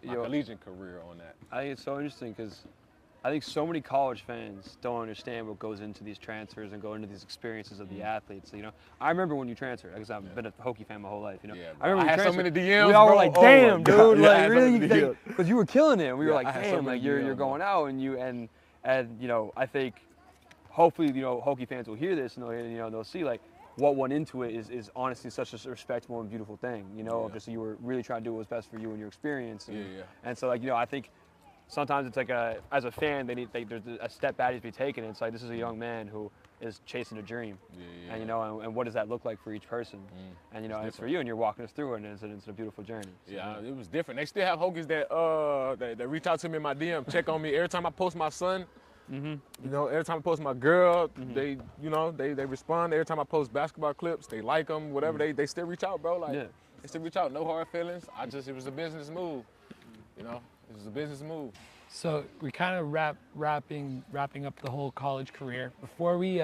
my collegiate career on that. I think it's so interesting because I think so many college fans don't understand what goes into these transfers and go into these experiences of the athletes. You know, I remember when you transferred because I've been a Hokie fan my whole life. You know, Yeah, I remember I when you had so many DMs. we all were bro. like, Oh "Damn, my God. dude, Yeah, I like had so really?" many DMs. Because you were killing it. We were Yeah, like, I had so "Damn, many like you're DMs, going out and you know, I think hopefully Hokie fans will hear this and they'll see like what went into it is honestly such a respectable and beautiful thing. You know, of just you were really trying to do what was best for you and your experience. And, and so like I think. Sometimes it's like as a fan, there's a step back to be taken. It's like this is a young man who is chasing a dream, and and what does that look like for each person? And and it's for you, and you're walking us through it, and it's a beautiful journey. So, yeah, it was different. They still have Hokies that reach out to me in my DM, check on me every time I post my son. You know, every time I post my girl, they respond. Every time I post basketball clips, they like them, whatever. They still reach out, bro. Like they still reach out. No hard feelings. It was a business move. You know. It was a business move. So we kind of wrapping up the whole college career. Before we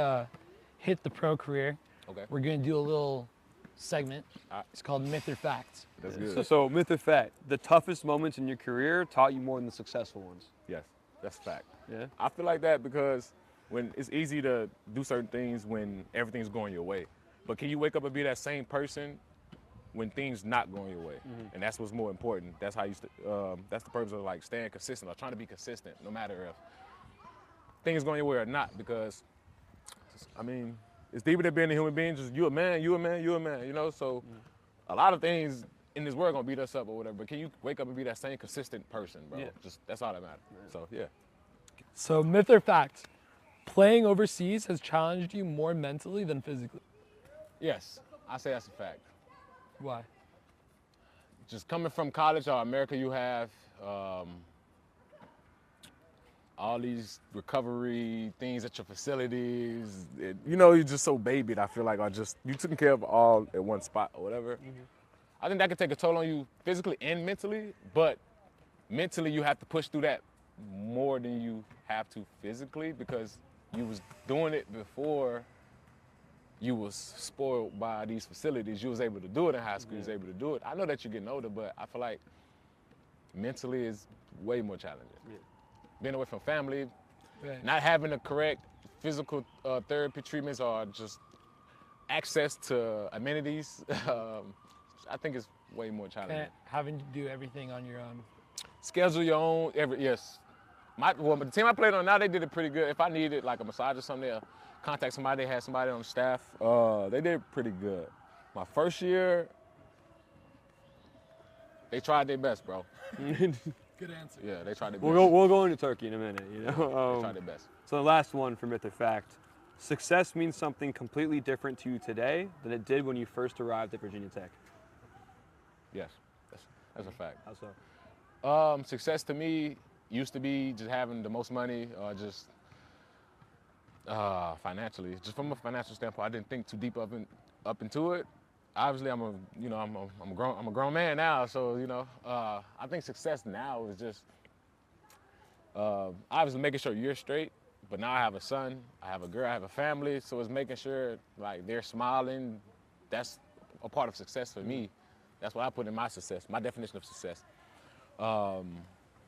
hit the pro career, Okay. we're gonna do a little segment. Alright. It's called Myth or Fact. That's good. So myth or fact, the toughest moments in your career taught you more than the successful ones. Yes, that's a fact. Yeah. I feel like that because when it's easy to do certain things when everything's going your way. But can you wake up and be that same person when things not going your way? And that's what's more important. That's how you, that's the purpose of like staying consistent or trying to be consistent no matter if things going your way or not, because I mean, it's deeper than being a human being. Just you a man, you a man, you a man, you know? So a lot of things in this world gonna beat us up or whatever, but can you wake up and be that same consistent person, bro? Yeah. Just, that's all that matters. So, yeah. So myth or fact, playing overseas has challenged you more mentally than physically. Yes, I say that's a fact. Why? Just coming from college or America, you have all these recovery things at your facilities. You know, you're just so babied, I feel like, or just you taking care of all at one spot or whatever. I think that could take a toll on you physically and mentally, but mentally you have to push through that more than you have to physically because you was doing it before you was spoiled by these facilities. You was able to do it in high school, you was able to do it. I know that you're getting older, but I feel like mentally is way more challenging. Being away from family, not having the correct physical therapy treatments or just access to amenities, I think it's way more challenging. And having to do everything on your own. Schedule your own, yes. The team I played on now, they did it pretty good. If I needed like a massage or something, they'll contact somebody. They had somebody on the staff. They did pretty good. My first year, they tried their best, bro. Good answer. Yeah, they tried their best. We'll go into Turkey in a minute, you know. They tried their best. So the last one for myth or fact, success means something completely different to you today than it did when you first arrived at Virginia Tech. Yes, that's a fact. How so? Success to me used to be just having the most money or just financially. Just from a financial standpoint, I didn't think too deep up into it. Obviously, I'm a grown man now, so you know, I think success now is just obviously making sure you're straight. But now I have a son, I have a girl, I have a family, so it's making sure like they're smiling. That's a part of success for me. That's what I put in my success, my definition of success.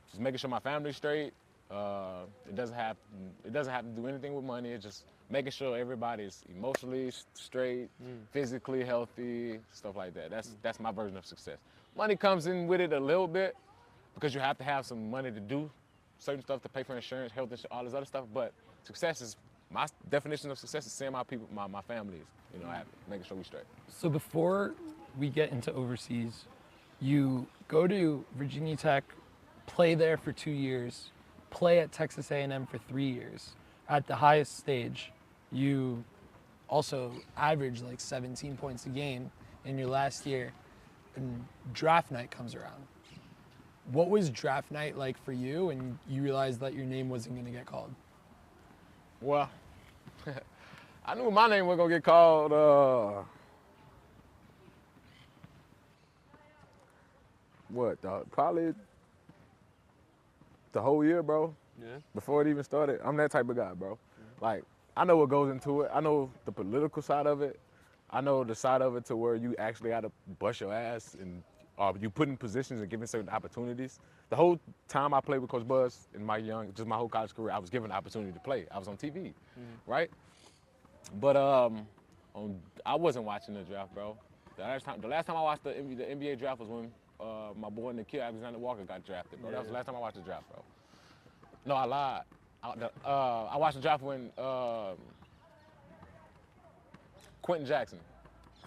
Just making sure my family's straight. It doesn't have to do anything with money. It's just making sure everybody's emotionally straight, physically healthy, stuff like that. That's my version of success. Money comes in with it a little bit because you have to have some money to do certain stuff, to pay for insurance, health insurance, all this other stuff. But success is, my definition of success is seeing my people, my families, you know, happy, making sure we straight. So before we get into overseas, you go to Virginia Tech, play there for 2 years, play at Texas A&M for 3 years. At the highest stage, you also average like 17 points a game in your last year, and draft night comes around. What was draft night like for you and you realized that your name wasn't going to get called? Well, I knew my name was going to get called, probably the whole year, bro. Yeah. Before it even started. I'm that type of guy, bro. Like, I know what goes into it. I know the political side of it. I know the side of it to where you actually got to bust your ass and you put in positions and given certain opportunities. The whole time I played with Coach Buzz in my whole college career, I was given the opportunity to play. I was on TV, right? But I wasn't watching the draft, bro. The last time I watched the NBA draft was when my boy Nikhil Alexander Walker got drafted, bro. That was the last time I watched the draft, bro. No, I lied. I watched the draft when Quentin Jackson.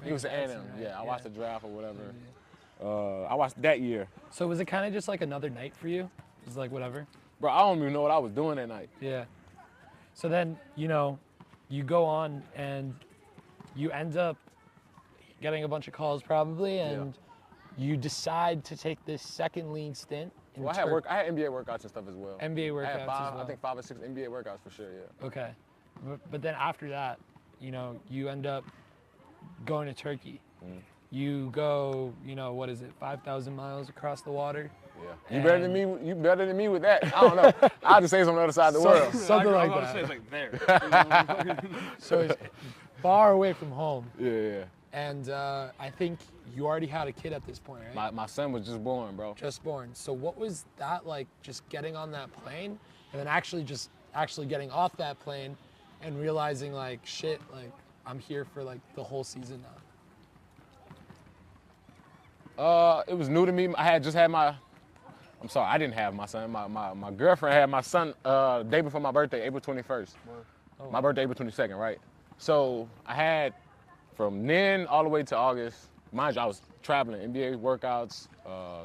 He was at A&M. Right? Yeah, I watched the draft or whatever. I watched that year. So was it kind of just like another night for you? It was like whatever? Bro, I don't even know what I was doing that night. Yeah. So then, you know, you go on and you end up getting a bunch of calls probably, and you decide to take this second league stint. Well, I had NBA workouts and stuff as well. NBA workouts I had as well. I think 5 or 6 NBA workouts for sure, yeah. Okay. But then after that, you know, you end up going to Turkey. You go, you know, what is it, 5,000 miles across the water? Yeah. You better than me. You better than me with that. I don't know. I'll just say it's on the other side of the world. Something like that. Say it's like there. So far away from home. Yeah. And I think you already had a kid at this point, right? My son was just born, bro. Just born. So what was that like, just getting on that plane and then actually getting off that plane and realizing like, shit, like I'm here for like the whole season now? It was new to me. I didn't have my son. My girlfriend had my son day before my birthday, April 21st. Oh. My birthday, April 22nd, right? So I had from then all the way to August, mind you, I was traveling, NBA workouts,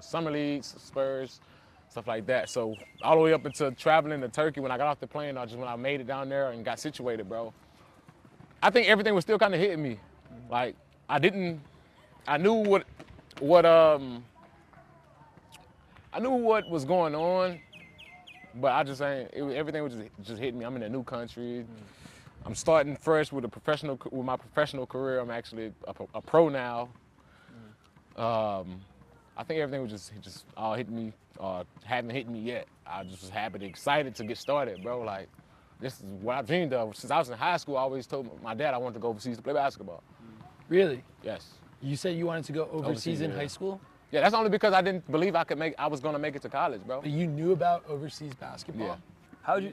summer leagues, Spurs, stuff like that. So all the way up into traveling to Turkey, when I got off the plane, when I made it down there and got situated, bro, I think everything was still kind of hitting me. Like, I knew what was going on, but I just ain't. Everything was just hitting me. I'm in a new country. I'm starting fresh with my professional career. I'm actually a pro now. I think everything was just all hitting me. Haven't hit me yet. I just was happy, excited to get started, bro. Like, this is what I dreamed of since I was in high school. I always told my dad I wanted to go overseas to play basketball. Really? Yes. You said you wanted to go overseas in high school? Yeah, that's only because I didn't believe I was gonna make it to college, bro. But you knew about overseas basketball? Yeah. How'd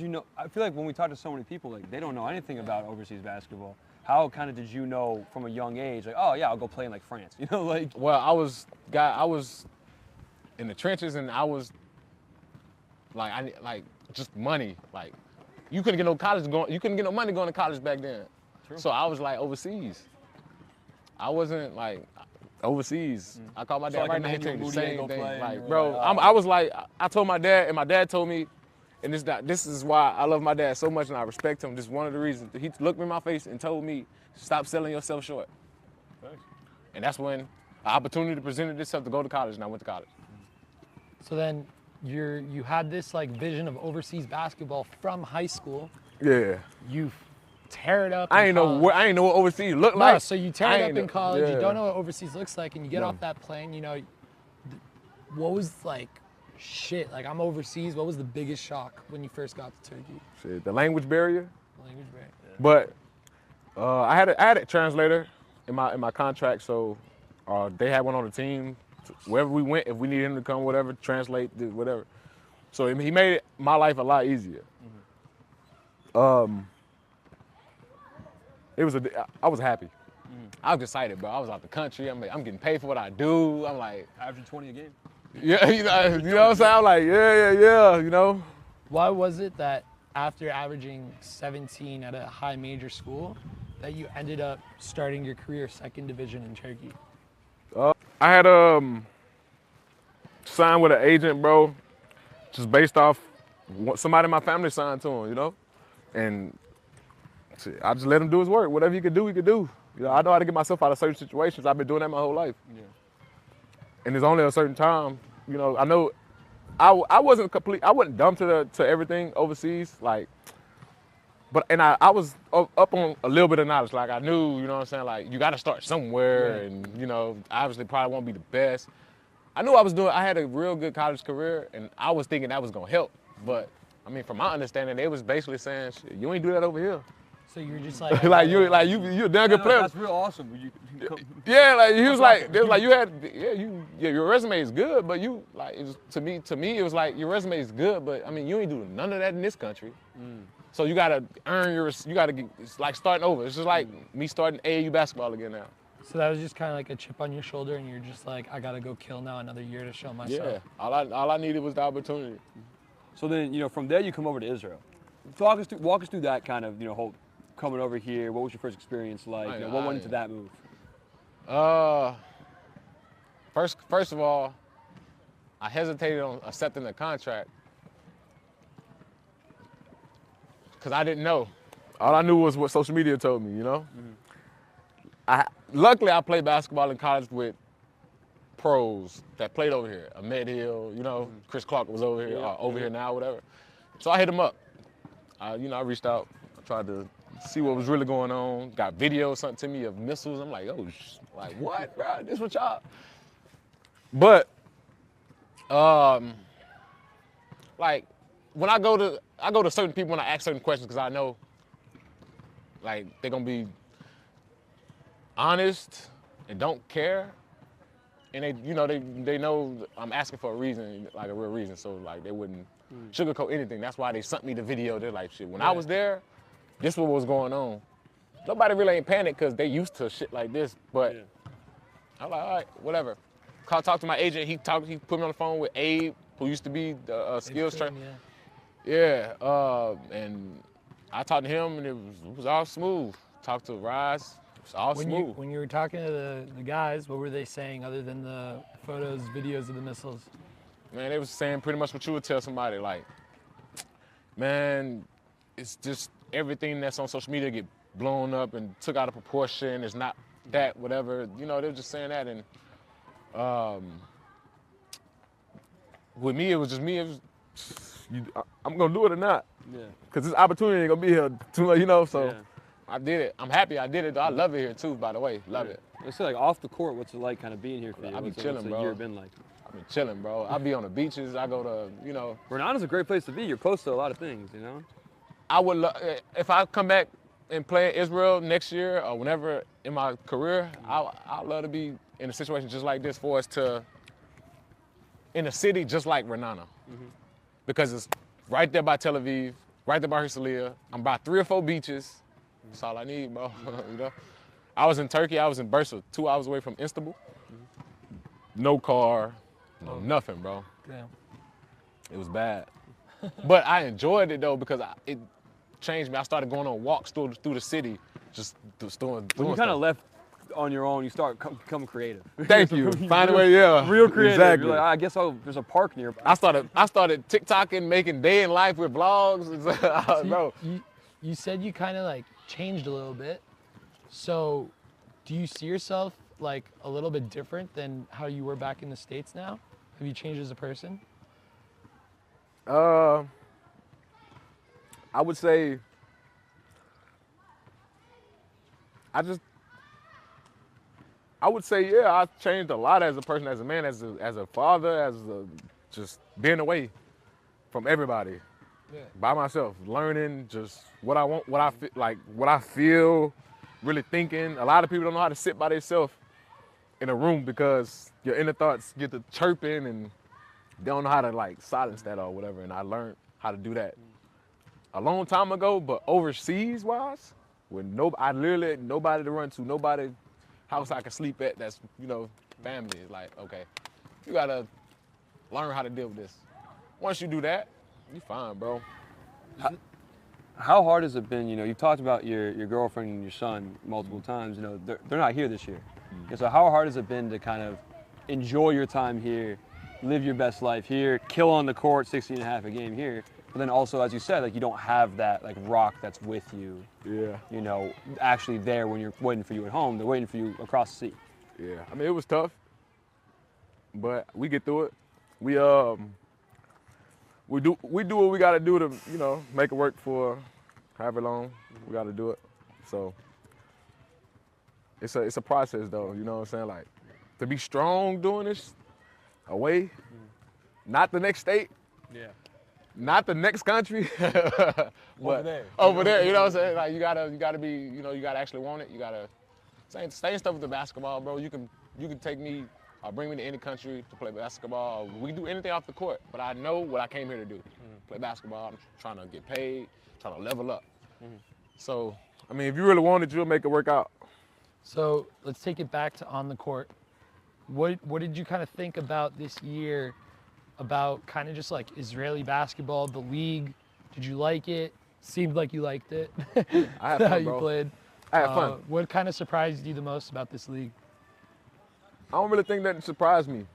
you know? I feel like when we talk to so many people, like they don't know anything about overseas basketball. How kind of did you know from a young age, like, oh yeah, I'll go play in like France, you know, like? Well, I was in the trenches, and I was like just money. Like, you couldn't get no money going to college back then. True. So I was like overseas. I wasn't like overseas. I called my dad like right a now. He told me the 9-year-old same go thing. play, and Like, you're bro, like, oh. I was like, I told my dad, and my dad told me, and this is why I love my dad so much and I respect him. This is one of the reasons. He looked me in my face and told me, stop selling yourself short. Thanks. And that's when an opportunity presented itself to go to college, and I went to college. So then you had this like vision of overseas basketball from high school. Yeah. You tear it up. I ain't know what overseas looked like. No, so you tear it up in college. Yeah. You don't know what overseas looks like, and you get No. off that plane. You know, what was like, shit? Like I'm overseas. What was the biggest shock when you first got to Turkey? Shit, the language barrier. Language barrier. But I had a translator in my contract, so they had one on the team. Wherever we went, if we needed him to come, whatever, translate, whatever. So he made my life a lot easier. I was happy. I was excited, bro. I was out the country. I'm getting paid for what I do. I'm like, Averaging 20 a game. yeah, you know what I'm saying? I'm like, yeah, you know. Why was it that after averaging 17 at a high major school, that you ended up starting your career second division in Turkey? I had signed with an agent, bro, just based off what somebody in my family signed to him, you know? And shit, I just let him do his work. Whatever he could do, he could do. You know, I know how to get myself out of certain situations. I've been doing that my whole life. Yeah. And there's only a certain time, you know, I know I wasn't dumb to everything overseas, like, but I was up on a little bit of knowledge. Like I knew, you know what I'm saying? Like you got to start somewhere, and you know, obviously probably won't be the best. I knew I had a real good college career, and I was thinking that was gonna help. But I mean, from my understanding, they was basically saying, shit, you ain't do that over here. So you're just like, you're a damn good player. That's real awesome. Yeah, like he was like, they was like, your resume is good, but you like, it was, to me, it was like your resume is good, but I mean, you ain't doing none of that in this country. So you gotta it's like starting over. It's just like me starting AAU basketball again now. So that was just kind of like a chip on your shoulder, and you're just like, I gotta go kill now another year to show myself. Yeah, all I needed was the opportunity. So then, you know, from there you come over to Israel. Walk us through that kind of, you know, whole coming over here. What was your first experience like? You know, what went into that move? First of all, I hesitated on accepting the contract because I didn't know. All I knew was what social media told me, you know? Luckily, I played basketball in college with pros that played over here. Ahmed Hill, you know, Chris Clark was over here now, whatever. So I hit him up. I reached out, tried to see what was really going on. Got videos sent to me of missiles. I'm like, oh, like what, bro? This what y'all? But, like, when I go to certain people when I ask certain questions, because I know, like they're gonna be honest and don't care, and they know I'm asking for a reason, like a real reason, so like they wouldn't sugarcoat anything. That's why they sent me the video. They're like, shit, when I was there, this was what was going on. Nobody really ain't panicked because they used to shit like this, but I'm like, all right, whatever. Talk to my agent. He put me on the phone with Abe, who used to be the skills trainer. And I talked to him, and it was all smooth. Talked to Rise, it was all smooth. When you were talking to the guys, what were they saying other than the photos, videos of the missiles? Man, they was saying pretty much what you would tell somebody, like, man, it's just everything that's on social media get blown up and took out of proportion. It's not that, whatever. You know, they were just saying that. And with me, it was just me. It was, I'm going to do it or not. Yeah. Because this opportunity ain't going to be here too much, you know, so I did it. I'm happy I did it, though. I love it here, too, by the way. Love it. Let's say, like, off the court, what's it like kind of being here for you? I be chilling, bro. What's a year been like? I've been chilling, bro. I be on the beaches. I go to, you know. Renana's a great place to be. You're close to a lot of things, you know? I would if I come back and play in Israel next year or whenever in my career, I'd love to be in a situation just like this for us to, in a city just like Renana. Because it's right there by Tel Aviv, right there by Herzliya. I'm by 3 or 4 beaches. That's all I need, bro. You know? I was in Turkey, I was in Bursa, 2 hours away from Istanbul. No car, no nothing, bro. Damn. It was bad. But I enjoyed it though because it changed me. I started going on walks through the city, just doing When you kind of left on your own, you start becoming creative. Thank you. Find a way, Real creative. Exactly. You're like, I guess there's a park nearby. I started TikToking, making day in life with vlogs. So bro. You said you kind of like changed a little bit. So do you see yourself like a little bit different than how you were back in the States now? Have you changed as a person? I would say yeah, I've changed a lot as a person, as a man, as a father, just being away from everybody, by myself, learning just what I want, what I feel, really thinking. A lot of people don't know how to sit by themselves in a room because your inner thoughts get to chirping and they don't know how to like silence that or whatever. And I learned how to do that a long time ago, but overseas wise, when I literally nobody to run to, nobody house I can sleep at that's, you know, family. It's like, okay, you gotta learn how to deal with this. Once you do that, you fine, bro. How hard has it been, you know, you've talked about your girlfriend and your son multiple times, you know, they're not here this year. And so how hard has it been to kind of enjoy your time here, live your best life here, kill on the court, 16 and a half a game here, but then also, as you said, like you don't have that like rock that's with you, you know, actually there when you're waiting for you at home, they're waiting for you across the sea. Yeah, I mean, it was tough, but we get through it. We do what we gotta do to, you know, make it work for however long we gotta do it. So it's a process though, you know what I'm saying? Like to be strong doing this away, not the next state, not the next country, Over there, you know what I'm saying? Like you gotta be, you know, you gotta actually want it. You gotta same stuff with the basketball, bro. You can take me or bring me to any country to play basketball. We can do anything off the court, but I know what I came here to do. Play basketball. I'm trying to get paid, trying to level up. So, I mean, if you really want it, you'll make it work out. So let's take it back to on the court. What did you kind of think about this year, about kind of just like Israeli basketball, the league? Did you like it? Seemed like you liked it. I had fun, how you bro. played. I had fun. What kind of surprised you the most about this league? I don't really think that surprised me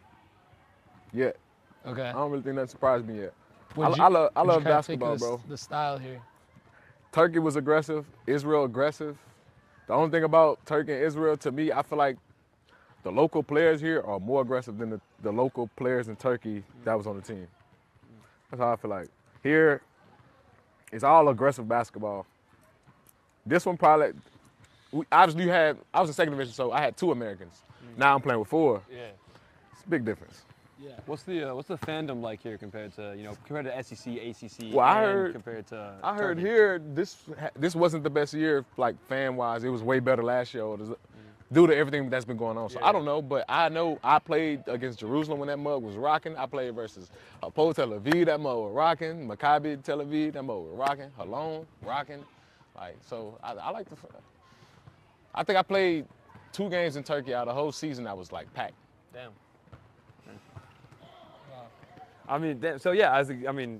yet. Okay. I don't really think that surprised me yet. I love kinda think basketball, of bro. The style here. Turkey was aggressive, Israel aggressive. The only thing about Turkey and Israel, to me, I feel like the local players here are more aggressive than the local players in Turkey that was on the team. That's how I feel like. Here, it's all aggressive basketball. This one probably, I was in second division, so I had 2 Americans. Now I'm playing with 4. Yeah. It's a big difference. Yeah. What's the fandom like here compared to SEC, ACC, Well, I heard Turkey? here this wasn't the best year like fan wise. It was way better last year due to everything that's been going on. So I don't know, but I know I played against Jerusalem when that mug was rocking. I played versus Hapoel Tel Aviv, that mug was rocking. Maccabi Tel Aviv, that mug was rocking. Halon, rocking. Like, so I like the. I think I played 2 games in Turkey out of the whole season. I was like packed. Damn. I mean, so yeah,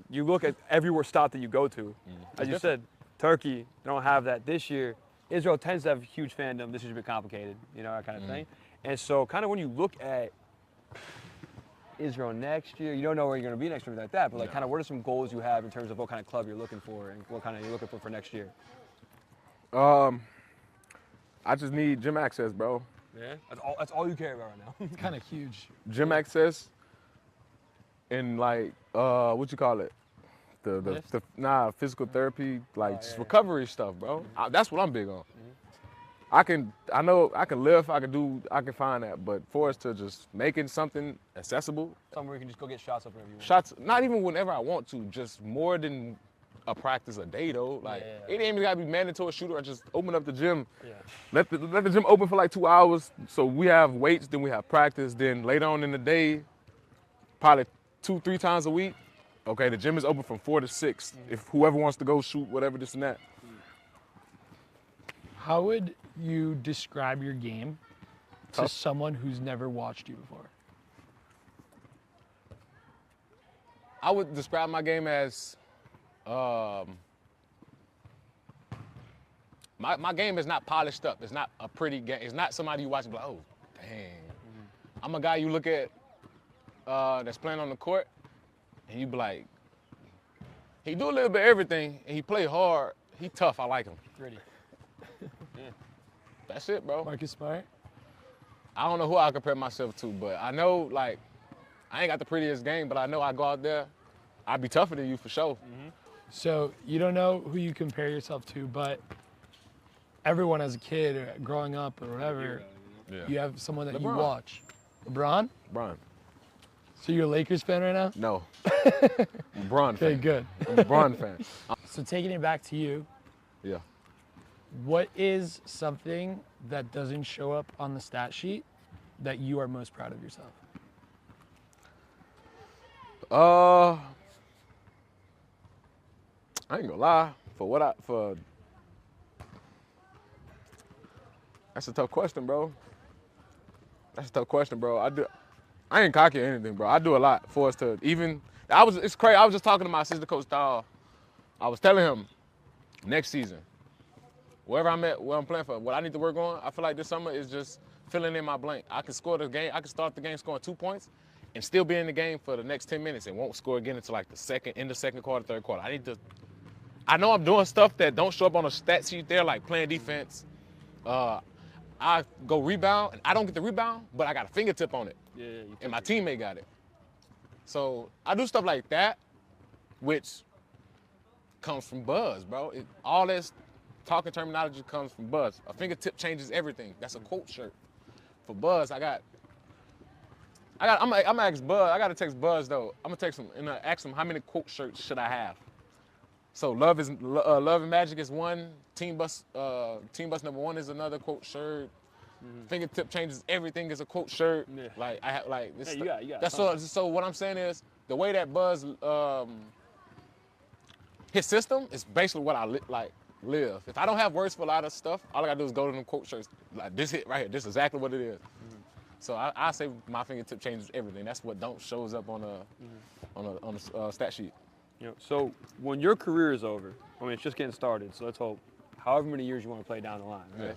you look at every stop that you go to. As you said, Turkey, they don't have that this year. Israel tends to have a huge fandom. This is a bit complicated, that kind of thing. And so kind of when you look at Israel next year, you don't know where you're going to be next year like that, but like kind of what are some goals you have in terms of what kind of club you're looking for and what kind of you're looking for next year? I just need gym access, bro. Yeah? That's all you care about right now. It's kind of huge. Gym access and like, what you call it? Physical therapy, like just recovery stuff, bro. That's what I'm big on. I know I can lift, I can find that, but for us to just making something accessible. Somewhere you can just go get shots up whenever you want. Shots, not even whenever I want to, just more than a practice a day though. Like it ain't even gotta be mandatory shooter. I just open up the gym. Yeah. Let the gym open for like 2 hours. So we have weights, then we have practice, then later on in the day, probably 2-3 times a week. Okay, the gym is open from 4 to 6. If whoever wants to go shoot, whatever, this and that. How would you describe your game to someone who's never watched you before? I would describe my game as, my game is not polished up. It's not a pretty game. It's not somebody you watch and be like, oh, dang. I'm a guy you look at that's playing on the court, and you be like, he do a little bit of everything, and he play hard. He tough. I like him. Gritty. That's it, bro. Marcus Smart? I don't know who I compare myself to, but I know, like, I ain't got the prettiest game, but I know I go out there, I'd be tougher than you for sure. So you don't know who you compare yourself to, but everyone as a kid or growing up or whatever, you have someone that you watch. LeBron? LeBron. So you're a Lakers fan right now? No. LeBron fan. Okay, good. I'm a LeBron fan. So taking it back to you, Yeah. what is something that doesn't show up on the stat sheet that you are most proud of yourself? I ain't gonna lie. That's a tough question, bro. I ain't cocky or anything, bro. I do a lot for us to even. It's crazy. I was just talking to my assistant coach, Thal. I was telling him, next season, wherever I'm at, where I'm playing for, what I need to work on, I feel like this summer is just filling in my blank. I can score the game. I can start the game scoring 2 points and still be in the game for the next 10 minutes and won't score again until like the second quarter, third quarter. I know I'm doing stuff that don't show up on a stat sheet there, like playing defense. I go rebound, and I don't get the rebound, but I got a fingertip on it. And my teammate got it. So I do stuff like that, which comes from Buzz, bro. All this talking terminology comes from Buzz. A fingertip changes everything. That's a quote shirt. For Buzz, I'm gonna ask Buzz. I gotta text Buzz though. I'm gonna text him and ask him how many quote shirts should I have. So love and magic is one. Team bus number 1 is another quote shirt. Fingertip changes everything is a quote shirt. Yeah. Like I have like this. Yeah, you got that's so. What I'm saying is the way that Buzz his system is basically what I live. If I don't have words for a lot of stuff, all I gotta do is go to them quote shirts. Like this hit right here. This is exactly what it is. So I say my fingertip changes everything. That's what don't shows up on a stat sheet. So when your career is over, I mean it's just getting started. So let's hope, however many years you want to play down the line. Right?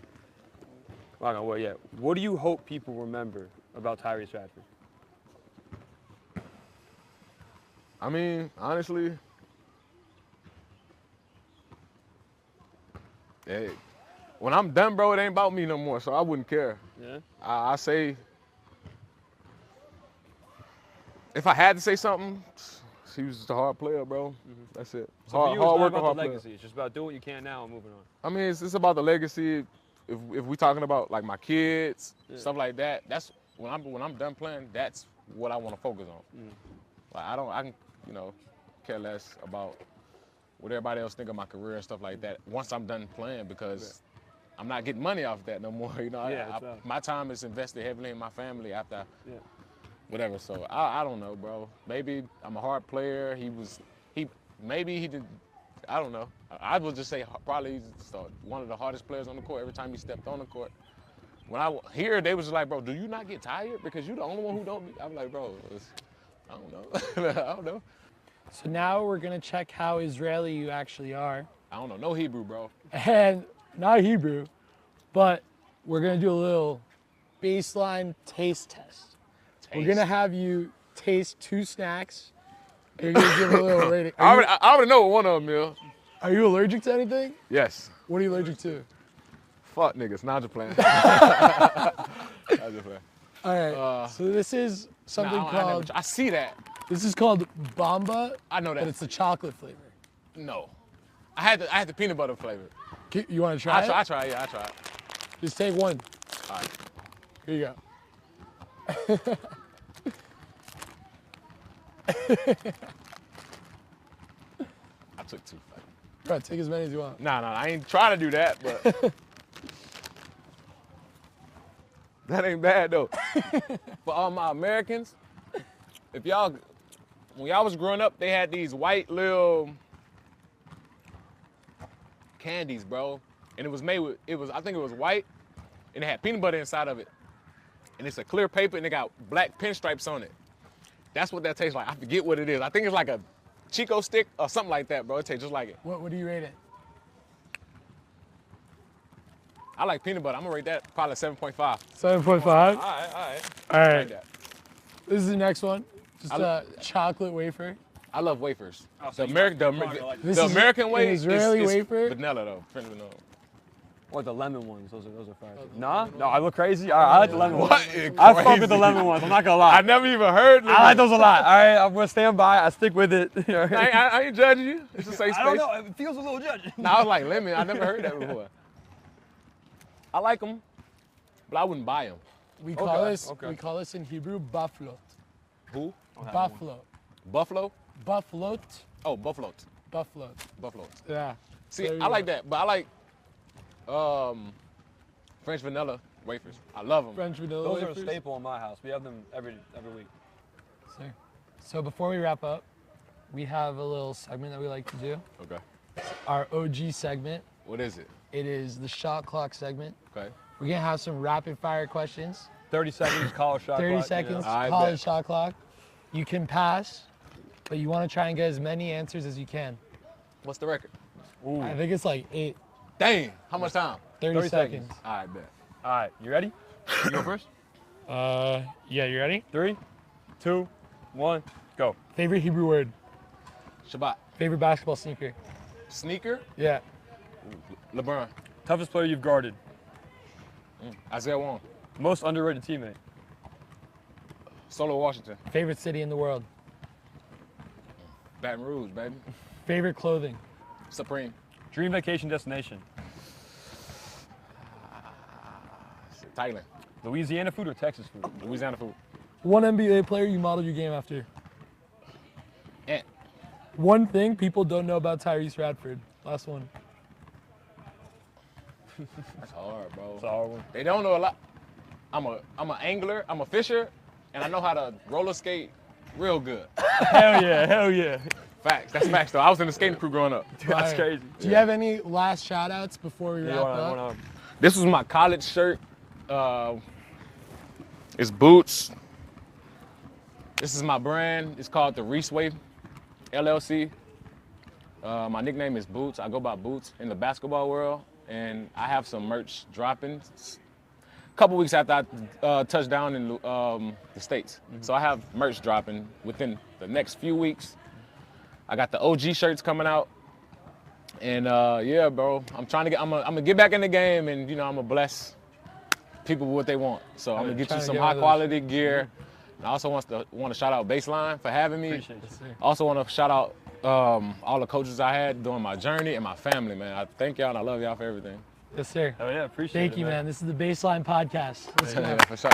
Yeah. What do you hope people remember about Tyrese Radford? I mean, honestly, hey, when I'm done, bro, it ain't about me no more, so I wouldn't care. Yeah. I say, if I had to say something, he was just a hard player, bro. That's it. So hard work, hard player. It's just about doing what you can now and moving on. I mean, it's about the legacy. If we talking about like my kids, stuff like that, that's when I'm done playing. That's what I want to focus on. Like I can, you know, care less about what everybody else think of my career and stuff like that once I'm done playing, because I'm not getting money off that no more. You know, my time is invested heavily in my family after whatever. So I don't know, bro. Maybe I'm a hard player. Maybe he did. I don't know. I would just say probably he's one of the hardest players on the court every time he stepped on the court. When I hear, they was like, bro, do you not get tired? Because you're the only one who don't. I'm like, bro, I don't know. I don't know. So now we're gonna check how Israeli you actually are. I don't know. No Hebrew, bro. And not Hebrew, but we're gonna do a little baseline taste test. We're gonna have you taste 2 snacks. You're gonna give a little rating. I already know what one of them is. Are you allergic to anything? Yes. What are you allergic to? Fuck niggas. Nah, I'm just playing. I'm just playing. All right. So this is something called. I see that. This is called Bamba. I know that. But it's the chocolate flavor. No. I had the peanut butter flavor. You want to try it? I try it. Just take one. All right. Here you go. I took 2. Bro, take as many as you want. Nah, I ain't trying to do that, but that ain't bad though. For all my Americans, when y'all was growing up, they had these white little candies, bro. And it was made with, I think it was white, and it had peanut butter inside of it. And it's a clear paper, and it got black pinstripes on it. That's what that tastes like. I forget what it is. I think it's like a Chico stick or something like that, bro. It tastes just like it. What do you rate it? I like peanut butter. I'm gonna rate that probably 7.5. 7.5? All right. All right. This is the next one. Just a chocolate wafer. I love wafers. Oh, so the American way is Israeli wafer. Vanilla though, French vanilla. Or the lemon ones, those are fire. Nah? No, I look crazy? All right, I like the lemon ones. What? I fuck with the lemon ones, I'm not gonna lie. I never even heard. I like those a lot. All right, I'm gonna stand by, I stick with it. I ain't judging you. It's a safe space. I don't know, it feels a little judging. I was like, lemon, I never heard that before. I like them, but I wouldn't buy them. We call this in Hebrew buffalo. Who? Buffalo. Buffalo? Buffalo. Oh, buffalo. Buffalo. Buffalo. Yeah. See, I like that, but I like French vanilla wafers. I love them. French vanilla Those wafers. are a staple in my house. We have them every week. So before we wrap up, we have a little segment that we like to do. Okay. Our OG segment. What is it? It is the shot clock segment. Okay. We're gonna have some rapid fire questions. 30 seconds, college shot 30 clock. seconds, I college bet. shot clock. You can pass, but you want to try and get as many answers as you can. What's the record? Ooh. I think it's like 8. Dang. How much time? 30 seconds. All right, bet. All right, you ready? You go first. Yeah, you ready? 3, 2, 1, go. Favorite Hebrew word. Shabbat. Favorite basketball sneaker. Sneaker? Yeah. LeBron. Toughest player you've guarded. Isaiah Wong. Most underrated teammate. Solo Washington. Favorite city in the world. Baton Rouge, baby. Favorite clothing. Supreme. Dream vacation destination. Thailand. Louisiana food or Texas food? Louisiana food. One NBA player you modeled your game after. Ant. One thing people don't know about Tyrese Radford. Last one. That's hard, bro. That's a hard one. They don't know a lot. I'm an angler, I'm a fisher, and I know how to roller skate real good. Hell yeah, hell yeah. Facts. That's facts though. I was in the skating crew growing up. Dude, that's crazy. Do you have any last shout outs before we wrap up? This was my college shirt. It's boots. This is my brand. It's called the Reeseway LLC. My nickname is Boots. I go by Boots in the basketball world, and I have some merch dropping a couple weeks after I touched down in the States. So I have merch dropping within the next few weeks. I got the OG shirts coming out. And yeah, bro, I'm gonna get back in the game, and you know, I'm gonna bless people with what they want. So I'm gonna get you some high quality gear. And I also want to shout out Baseline for having me. Appreciate you. I also want to shout out all the coaches I had during my journey and my family, man. I thank y'all and I love y'all for everything. Yes, sir. Oh yeah, appreciate it. Thank you, man. This is the Baseline Podcast. Let's go. Yeah, for sure.